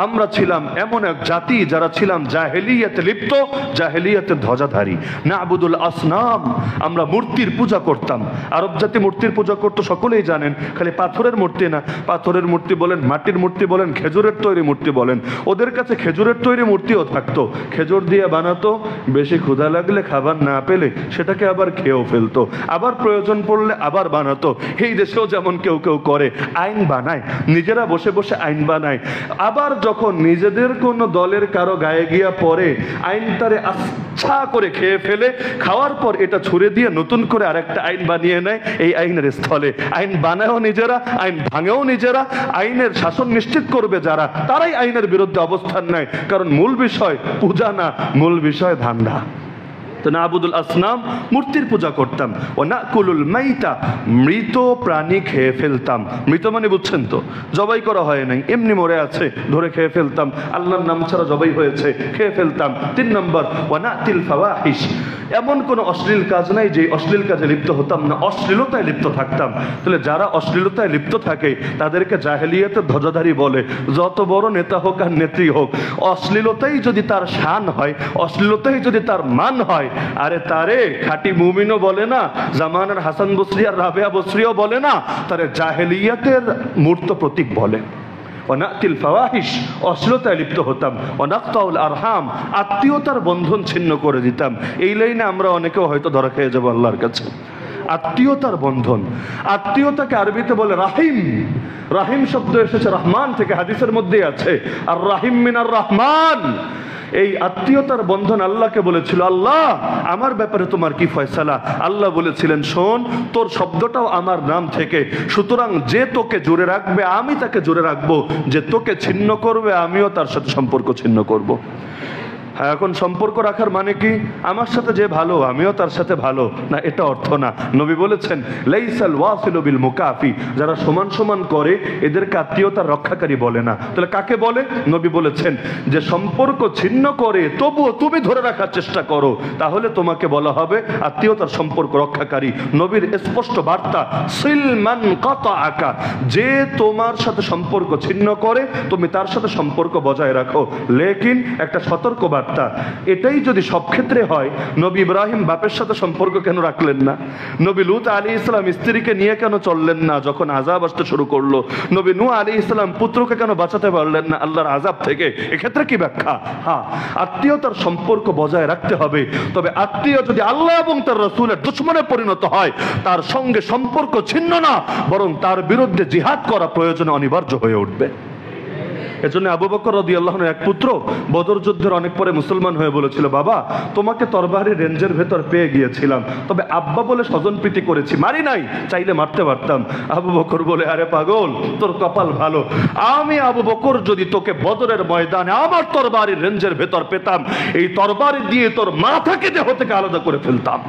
আমরা ছিলাম এমন এক জাতি যারা ছিলাম জাহেলিয়াতে লিপ্ত, জাহেলিয়াতে ধ্বজাধারী। নাবুদুল আসনাম, আমরা মূর্তির পূজা করতাম। আরব জাতি মূর্তির পূজা করতো সকলেই জানেন, খালি পাথরের মূর্তি না, পাথরের মূর্তি বলেন, মাটির মূর্তি বলেন, খেজুরের তৈরি মূর্তি বলেন। ওদের কাছে খেজুরের তৈরি মূর্তিও থাকতো, খেজুর দিয়ে বানাতো, বেশি ক্ষুধা লাগলে খাবার না পেলে সেটাকে আবার খেয়েও ফেলতো, আবার প্রয়োজন পড়লে আবার বানাতো। এই দেশেও যেমন কেউ কেউ করে, আইন বানায়, নিজেরা বসে বসে আইন বানায়, আবার যখন নিজেদের কোন দলের কারো গায়ে গিয়া পড়ে, আইন তারে আচ্ছা করে খেয়ে ফেলে, খাওয়ার পর এটা ছুড়ে দিয়ে নতুন করে আরেকটা আইন বানিয়ে নেয়। এই আইনের স্থলে আইন বানায়ও নিজেরা, আইন ভাঙেও নিজেরা। আইনের শাসন নিশ্চিত করবে যারা, তারাই আইনের বিরুদ্ধে অবস্থান নেয়, কারণ মূল বিষয় পূজা না, মূল বিষয় ধান্দা। নাবুদুল আসনাম, মূর্তির পূজা করতাম। ও নাকুলুল মাইতা, মৃত প্রাণী খেয়ে ফেলতাম। মৃত মানে বুঝছেন তো, জবাই করা হয় নাই, এমনি মরে আছে, ধরে খেয়ে ফেলতাম, আল্লাহর নাম ছাড়া জবাই হয়েছে, খেয়ে ফেলতাম। 3 নম্বর, ওয়া নাতিল ফাওয়াহিশ, এমন কোনো অশ্লীল কাজ নাই যে অশ্লীল কাজে লিপ্ত হতাম না, অশ্লীলতায় লিপ্ত থাকতাম। তাহলে যারা অশ্লীলতায় লিপ্ত থাকে তাদেরকে জাহেলিয়াতের ধ্বজাধারী বলে। যত বড় নেতা হোক আর নেত্রী হোক, অশ্লীলতাই যদি তার শান হয়, অশ্লীলতাই যদি তার মান হয়, আরে তারে খাঁটি মুমিনও বলে না, জামানার হাসান বসরি আর রাবেয়া বসরিও বলে না, তারে জাহেলিয়াতের মূর্ত প্রতীক বলে। ওয়ানাতিল ফাওয়াহিশ, অশ্লীলতায় লিপ্ত হতাম। ওয়ানাকতাউল আরহাম, আত্মীয়তার বন্ধন ছিন্ন করে দিতাম। এই লাইনে আমরা অনেকেও হয়তো ধরা খেয়ে যাবো আল্লাহর কাছে। আত্মীয়তার বন্ধন, আত্মীয়তাকে আরবিতে বলে রাহিম। রাহিম শব্দ এসেছে রহমান থেকে, হাদিসের মধ্যে আছে আর রাহিম মিনার রহমান। এই আত্মীয়তার বন্ধন আল্লাহকে বলেছিল, আল্লাহ আমার ব্যাপারে তোমার কি ফয়সালা? আল্লাহ বলেছিলেন, শোন, তোর শব্দটাও আমার নাম থেকে, সুতরাং যে তোকে জুড়ে রাখবে আমি তাকে জুড়ে রাখবো, যে তোকে ছিন্ন করবে আমিও তার সাথে সম্পর্ক ছিন্ন করব। হ্যাঁ, এখন সম্পর্ক রাখার মানে কি আমার সাথে যে ভালো আমিও তার সাথে ভালো না, এটা অর্থ না। নবী বলেছেন লাইসাল ওয়াসিলু বিল মুকাফি, যারা সমান সমান করে এদেরকে আত্মীয়তার রক্ষাকারী বলে না। তাহলে কাকে বলে? নবী বলেছেন যে সম্পর্ক ছিন্ন করে তবুও তুমি ধরে রাখার চেষ্টা করো, তাহলে তোমাকে বলা হবে আত্মীয়তার সম্পর্ক রক্ষাকারী। নবীর স্পষ্ট বার্তা সিলমান কাতাআকা, যে তোমার সাথে সম্পর্ক ছিন্ন করে তুমি তার সাথে সম্পর্ক বজায় রাখো। লেকিন একটা সতর্ক বার্তা, এটাই যদি সব ক্ষেত্রে হয়, নবী ইব্রাহিম বাপের সাথে সম্পর্ক কেন রাখলেন না? নবী লূত আলাইহিস সালাম স্ত্রীকে নিয়ে কেন চললেন না যখন আযাব আসতে শুরু করলো? নবী নূহ আলাইহিস সালাম পুত্রকে কেন বাঁচাতে পারলেন না আল্লাহর আযাব থেকে? এক্ষেত্রে কি ব্যাখ্যা? হ্যাঁ, আত্মীয়তার সম্পর্ক বজায় রাখতে হবে, তবে আত্মীয় যদি আল্লাহ এবং তার রাসূলের দুশমনে পরিণত হয় তার সঙ্গে সম্পর্ক ছিন্ন না, বরং তার বিরুদ্ধে জিহাদ করা প্রয়োজনে অনিবার্য হয়ে উঠবে। এজন্য আবু বকর রাদিয়াল্লাহু আনহু এক পুত্র বদর যুদ্ধের অনেক পরে মুসলমান হয়ে বলেছিল, বাবা তোমাকে তরবারির রেঞ্জের ভেতর পেয়ে গিয়েছিলাম, তবে আব্বা বলে স্বজনপ্রীতি করেছি, মারি নাই, চাইলে মারতে পারতাম। আবু বকর বলে, আরে পাগল, তোর কপাল ভালো, আমি আবু বকর যদি তোকে বদরের ময়দানে আমার তরবারির রেঞ্জের ভেতর পেতাম, এই তরবারি দিয়ে তোর মাথাকে দেহ থেকে আলাদা করে ফেলতাম।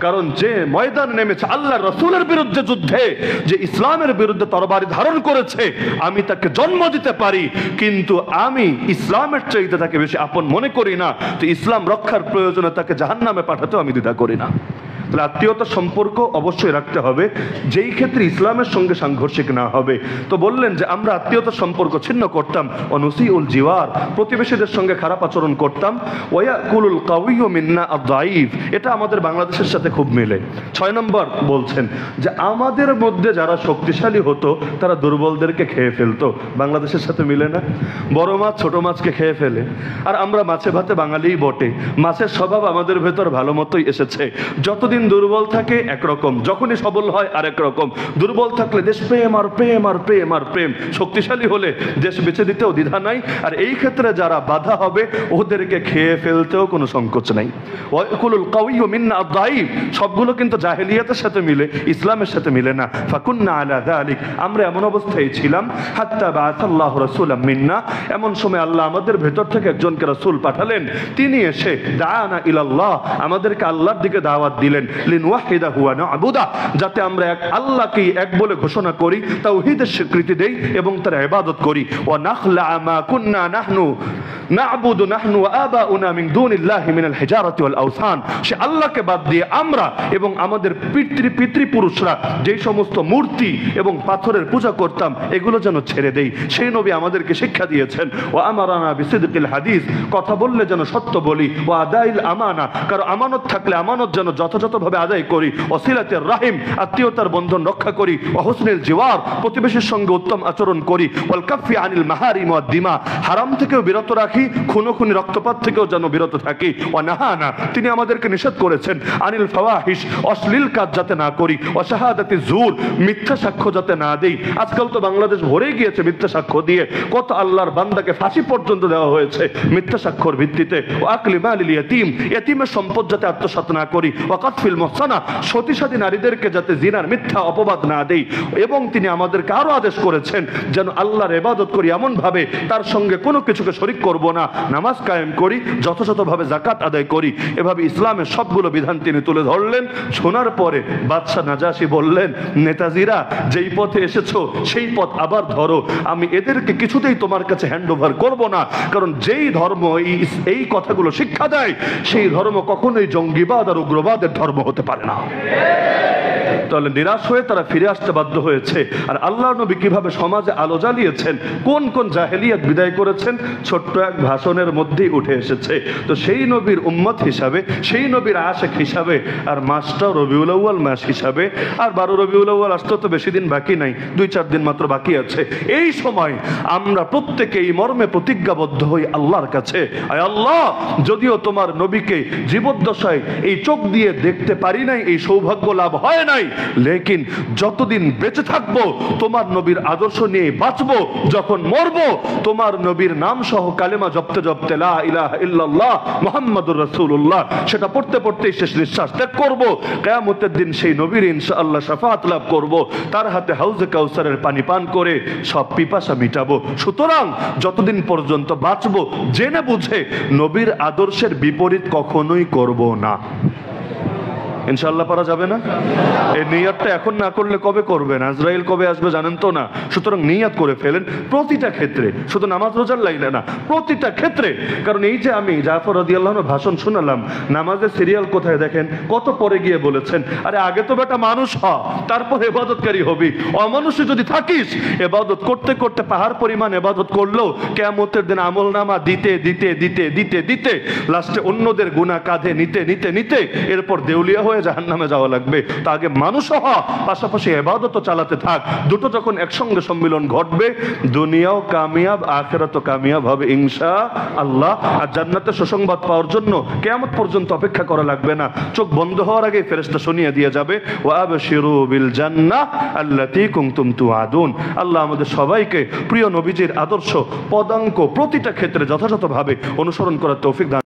কারণ যে ময়দান নেমেছে আল্লাহর রাসূলের বিরুদ্ধে যুদ্ধে, যে ইসলামের বিরুদ্ধে তরবারি ধারণ করেছে, আমি তাকে জন্ম দিতে পারি কিন্তু আমি ইসলামের চাইতে তাকে বেশি আপন মনে করি না, তো ইসলাম রক্ষার প্রয়োজনে তাকে জাহান্নামে পাঠাতেও আমি দ্বিধা করি না। তাহলে আত্মীয়তার সম্পর্ক অবশ্যই রাখতে হবে, যেই ক্ষেত্রে ইসলামের সঙ্গে সাংঘর্ষিক না হবে। তো বললেন যে আমরা আত্মীয়তার সম্পর্ক ছিন্ন করতাম, অনুসিউল জিওয়ার, প্রতিবেশীদের সঙ্গে খারাপ আচরণ করতাম, ওয়ায়াকুলুল কাউইয়্যু মিন্না আদ-দাঈফ, এটা আমাদের বাংলাদেশের সাথে খুব মিলে। 6 নম্বর বলছেন যে আমাদের মধ্যে যারা শক্তিশালী হতো তারা দুর্বলদেরকে খেয়ে ফেলতো, বাংলাদেশের সাথে মিলে না? বড় মাছ ছোট মাছকে খেয়ে ফেলে, আর আমরা মাছে ভাতে বাঙালিই বটে, মাছের স্বভাব আমাদের ভেতর ভালো মতোই এসেছে। যতদিন দুর্বল থাকে একরকম, যখনই সবল হয় আরেক রকম। দুর্বল থাকলে দেশ প্রেম আর প্রেম আর প্রেম আর প্রেম, শক্তিশালী হলে দেশ বেঁচে দিতেও দ্বিধা নাই। আর এই ক্ষেত্রে যারা বাধা হবে ওদেরকে খেয়ে ফেলতেও কোনো সংকোচ নাই। ওয়াকুলুল কাউইয়্যু মিন্না আদ-দাঈফ, সবগুলো কিন্তু জাহেলিয়াতের সাথে মিলে, ইসলামের সাথে মিলে না। ফাকুন্না আলা যালিক, আমরা এমন অবস্থায় ছিলাম, হাত্তা বাআসাল্লাহু রাসূলাম মিন্না, এমন সময় আল্লাহ আমাদের ভেতর থেকে একজনকে রাসূল পাঠালেন, তিনি এসে দাআনা ইলাল্লাহ, আমাদেরকে আল্লাহর দিকে দাওয়াত দিলেন, লিনওয়াহিদাহু ওয়া না'বুদা, যাতে আমরা এক আল্লাহকেই এক বলে ঘোষণা করি, তাওহীদের স্বীকৃতি দেই এবং তার ইবাদত করি। ওয়া নাখলা মা কুননা নাহনু না'বুদু নাহনু ওয়া আবাউনা মিন দুনিল্লাহি মিনাল হিজারাতি ওয়াল আওসান, সে আল্লাহকে বাদ দিয়ে আমরা এবং আমাদের পিতৃপুরুষরা যেই সমস্ত মূর্তি এবং পাথরের পূজা করতাম এগুলো যেন ছেড়ে দেই। সেই নবী আমাদেরকে শিক্ষা দিয়েছেন, ওয়া আমারানা বিসিদকিল হাদিস, কথা বললে যেন সত্য বলি, ওয়া আদাইল আমানা, কারো আমানত থাকলে আমানত যেন যথাযথভাবে আদায় করি, ওয়াসিলাতির রাহিম, আত্মীয়তার বন্ধন রক্ষা করি, ওয়া হুসনিল জিওয়ার, প্রতিবেশীর সঙ্গে উত্তম আচরণ করি, ওয়াল কাফি আনিল মাহারিম ওয়াদ দিমা, হারাম থেকেও বিরত রাখি, খুনোখুনি রক্তপাত থেকেও যেন বিরত থাকি, ওয়া নাহানা, তিনি আমাদেরকে নিষেধ করেছেন, আনিল ফাওয়াহিশ, অশ্লীল কাজ যাতে না করি, ওয়া শাহাদাতি জুর, মিথ্যা সাক্ষ্য যাতে না দেই। আজকাল তো বাংলাদেশ ভরে গিয়েছে মিথ্যা সাক্ষ্য দিয়ে, কত আল্লাহর বান্দাকে ফাঁসি পর্যন্ত দেওয়া হয়েছে মিথ্যা সাক্ষ্যর ভিত্তিতে। ওয়া আকলি মালিল ইয়াতীম, ইয়াতীমের সম্পদ যাতে আত্মসাৎ না করি, ওয়া কাতফিল মুহসানা, সতীসাধী নারীদেরকে যাতে জিনার মিথ্যা অপবাদ না দেই। এবং তিনি আমাদেরকে আরো আদেশ করেছেন যেন আল্লাহর ইবাদত করি এমন ভাবে তার সঙ্গে কোনো কিছুকে শরীক করব না, নামাজ কায়েম করি, যথাযথভাবে যাকাত আদায় করি। এভাবে ইসলামের সবগুলো বিধান তিনি তুলে ধরলেন। শোনার পরে বাদশাহ নাজাশি বললেন, নেতাজিরা যেই পথে এসেছো সেই পথ আবার ধরো, আমি এদেরকে কিছুতেই তোমার কাছে হ্যান্ড ওভার করবো না, কারণ যেই ধর্ম এই কথাগুলো শিক্ষা দেয় সেই ধর্ম কখনোই জঙ্গিবাদ আর উগ্রবাদের ধর্ম হতে পারে না। তাহলে নিরাশ হয়ে তারা ফিরে আসতে বাধ্য হয়েছে। আর আল্লাহ নবী কিভাবে সমাজে আলো জ্বালিয়েছেন, কোন কোন জাহেলিয়াত বিদায় করেছেন, ছোট্ট এক ভাষণের মধ্যেই উঠে এসেছে। তো সেই নবীর উম্মত হিসাবে, সেই নবীর আশেক হিসাবে, আর মাসটা রবিউল আউয়াল মাস হিসাবে, আর 12 রবিউল আউয়াল আসতে তো বেশি দিন বাকি নাই, 2-4 দিন মাত্র বাকি আছে। এই সময় আমরা প্রত্যেকে এই মর্মে প্রতিজ্ঞাবদ্ধ হই আল্লাহর কাছে, আয় আল্লাহ, যদিও তোমার নবীকে জীবদ্দশায় এই চোখ দিয়ে দেখতে পারি নাই, এই সৌভাগ্য লাভ হয় নাই, লেকিন যতদিন বেঁচে থাকবো তোমার নবীর আদর্শ নিয়ে বাঁচবো। যখন মরবো তোমার নবীর নাম সহ কালেমা জপতে জপতে লা ইলাহা ইল্লাল্লাহ মুহাম্মাদুর রাসূলুল্লাহ সেটা পড়তে পড়তেই শেষ নিঃশ্বাস ত্যাগ করবো। কিয়ামতের দিন সেই নবীর ইনশাআল্লাহ শাফাআত লাভ করব, তার হাতে হাউজে কাউসারের পানি পান করে সব পিপাসা মিটাবো। সুতরাং যতদিন পর্যন্ত বাঁচবো জেনে বুঝে নবীর আদর্শের বিপরীত কখনোই করব না। ইনশাআল্লাহ পারা যাবে না? এই নিয়তটা এখন না করলে কবে করবেন? আজরাইল কবে আসবে জানেন তো না। সুতরাং নিয়ত করে ফেলেন প্রতিটা ক্ষেত্রে, শুধু নামাজ রোজার লাইনে না, প্রতিটা ক্ষেত্রে। কারণ এই যে আমি জাফর রাদিয়াল্লাহু আনহু ভাষণ শোনালাম, নামাজের সিরিয়াল কোথায় দেখেন, কত পরে গিয়ে বলেছেন আরে আগে তো বেটা মানুষ হ, তারপর ইবাদতকারী হবি। অমানুষই যদি থাকিস ইবাদত করতে করতে পাহাড় পরিমাণ ইবাদত করলেও কিয়ামতের দিন আমলনামা দিতে দিতে দিতে দিতে দিতে লাস্টে অন্যদের গুনাহ কাঁধে নিতে নিতে নিতে এরপর দেউলিয়া হয়ে জাহান্নামে যাওয়া লাগবে। তা আগে মানুষ হওয়া, পাশাপাশি ইবাদতও চালাতে থাক। দুটো যখন একসঙ্গে সম্মিলন ঘটবে দুনিয়াও কামিয়াব আখিরাতও কামিয়াব হবে ইনশাআল্লাহ। আর জান্নাতের সুসংবাদ পাওয়ার জন্য কিয়ামত পর্যন্ত অপেক্ষা করা লাগবে না, চোখ বন্ধ হওয়ার আগে ফেরেশতা শুনিয়ে দিয়ে যাবে ওয়া আবশিরু বিল জান্নাহ আল্লাতী কুনতুম তুআদুন। আল্লাহ আমাদের সবাইকে প্রিয় নবীজির আদর্শ পদাঙ্ক প্রতিটা ক্ষেত্রে যথাযথভাবে অনুসরণ করার তৌফিক দান